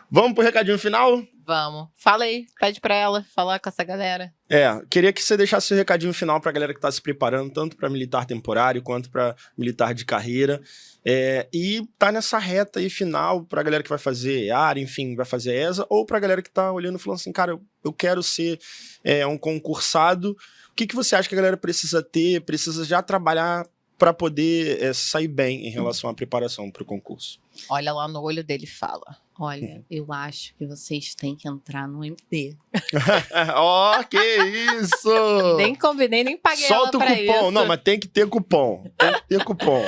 Vamos pro recadinho final? Vamos. Fala aí, pede pra ela falar com essa galera. Queria que você deixasse o recadinho final pra galera que tá se preparando, tanto pra militar temporário quanto pra militar de carreira. E tá nessa reta aí final pra galera que vai fazer EAR, enfim, vai fazer ESA, ou pra galera que tá olhando e falando assim, cara, eu quero ser um concursado. O que você acha que a galera precisa ter, precisa já trabalhar pra poder sair bem em relação à preparação pro concurso? Olha lá no olho dele e fala. Olha, eu acho que vocês têm que entrar no MD. Ó, que isso! Nem combinei, nem paguei Solta o ela pra cupom. isso. Não, mas tem que ter cupom. Tem que ter cupom.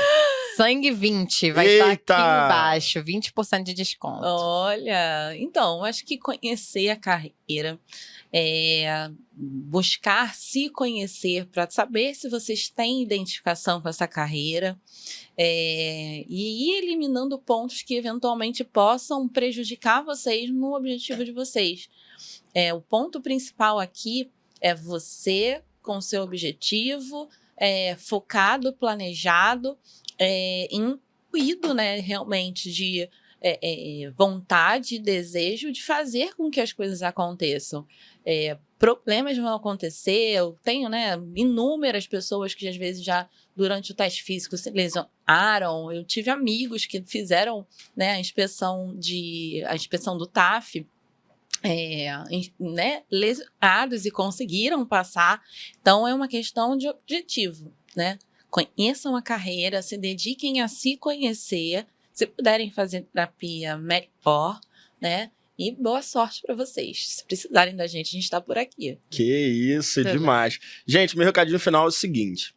Sangue 20, vai estar Eita! aqui embaixo, 20% de desconto. Olha, então, acho que conhecer a carreira, buscar se conhecer para saber se vocês têm identificação com essa carreira, e ir eliminando pontos que eventualmente possam prejudicar vocês no objetivo de vocês. O ponto principal aqui é você com seu objetivo, focado, planejado, imbuído, né, realmente de vontade e desejo de fazer com que as coisas aconteçam. Problemas vão acontecer, eu tenho, né, inúmeras pessoas que às vezes já durante o teste físico se lesionaram, eu tive amigos que fizeram, né, a inspeção do TAF, né, lesionados e conseguiram passar. Então é uma questão de objetivo, né? Conheçam a carreira, se dediquem a se conhecer, se puderem fazer terapia, melhor, né? E boa sorte para vocês. Se precisarem da gente, a gente está por aqui. Que isso, Tá demais. Gente, meu recadinho final é o seguinte.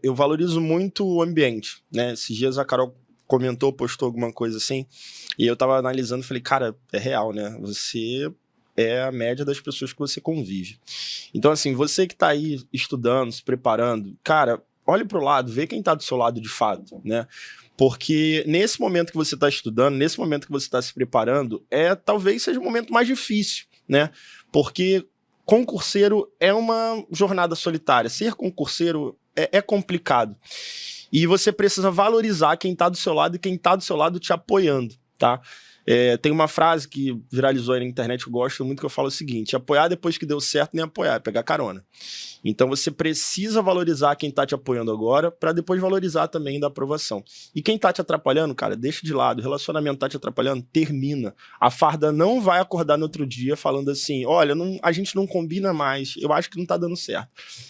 Eu valorizo muito o ambiente, né? Esses dias a Carol comentou, postou alguma coisa assim, e eu tava analisando e falei, cara, é real, né? Você é a média das pessoas que você convive. Então, assim, você que tá aí estudando, se preparando, cara, olhe pro lado, vê quem tá do seu lado de fato, né? Porque nesse momento que você tá estudando, nesse momento que você tá se preparando, talvez seja o momento mais difícil, né? Porque concurseiro é uma jornada solitária. Ser concurseiro é complicado. E você precisa valorizar quem tá do seu lado e quem tá do seu lado te apoiando, tá? Tem uma frase que viralizou aí na internet que eu gosto muito, que eu falo o seguinte: apoiar depois que deu certo nem apoiar, é pegar carona. Então você precisa valorizar quem tá te apoiando agora, para depois valorizar também da aprovação. E quem tá te atrapalhando, cara, deixa de lado. O relacionamento tá te atrapalhando, termina. A farda não vai acordar no outro dia falando assim, olha, a gente não combina mais, eu acho que não tá dando certo.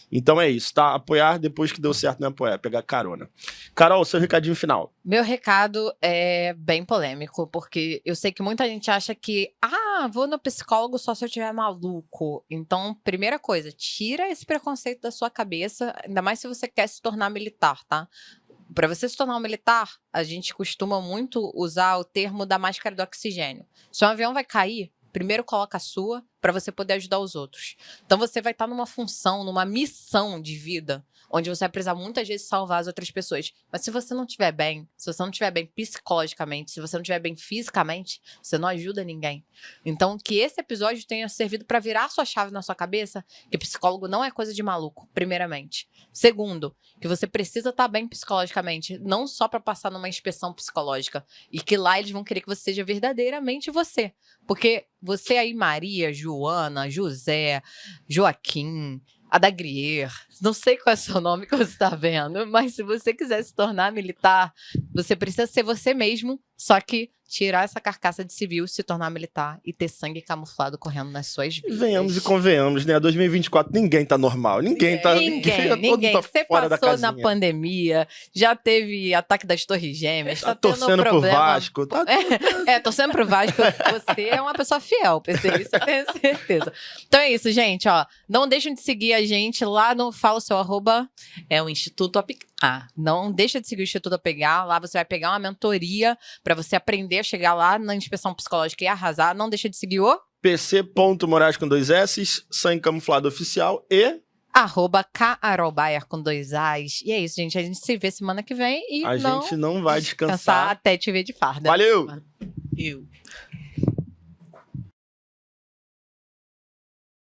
Então é isso, tá? Apoiar depois que deu certo não é apoiar, é pegar carona. Carol, seu recadinho final. Meu recado é bem polêmico, porque eu sei que muita gente acha que, vou no psicólogo só se eu tiver maluco. Então, primeira coisa, tira esse preconceito da sua cabeça, ainda mais se você quer se tornar militar, tá? Para você se tornar um militar, a gente costuma muito usar o termo da máscara do oxigênio. Se um avião vai cair, primeiro coloca a sua, para você poder ajudar os outros. Então você vai estar numa função, numa missão de vida, onde você vai precisar muitas vezes salvar as outras pessoas. Mas se você não estiver bem, se você não estiver bem psicologicamente, se você não estiver bem fisicamente, você não ajuda ninguém. Então, que esse episódio tenha servido para virar a sua chave na sua cabeça, que psicólogo não é coisa de maluco, primeiramente. Segundo, que você precisa estar bem psicologicamente, não só para passar numa inspeção psicológica, e que lá eles vão querer que você seja verdadeiramente você. Porque você aí, Maria, Joana, José, Joaquim, Adagrier, não sei qual é o seu nome que você está vendo, mas se você quiser se tornar militar, você precisa ser você mesmo, só que tirar essa carcaça de civil, se tornar militar e ter sangue camuflado correndo nas suas vidas. Venhamos e convenhamos, né? 2024, ninguém tá normal. Ninguém. Ninguém. Tá Você fora da passou casinha. na pandemia, já teve ataque das Torres Gêmeas, tá tendo torcendo pro problema. Vasco. Tá... Torcendo pro Vasco. Você é uma pessoa fiel, PC, isso eu tenho certeza. Então é isso, gente, ó. Não deixem de seguir a gente lá no Fala o Seu Arroba. É o Instituto APGAR. Não deixa de seguir o Instituto APGAR. Lá você vai pegar uma mentoria para você aprender a chegar lá na inspeção psicológica e arrasar. Não deixa de seguir o pc.moraes com 2 S, sangue camuflado oficial e... @Carolbayer com 2 As. E é isso, gente. A gente se vê semana que vem e A gente não vai descansar descansar. até te ver de farda. Valeu! Eu.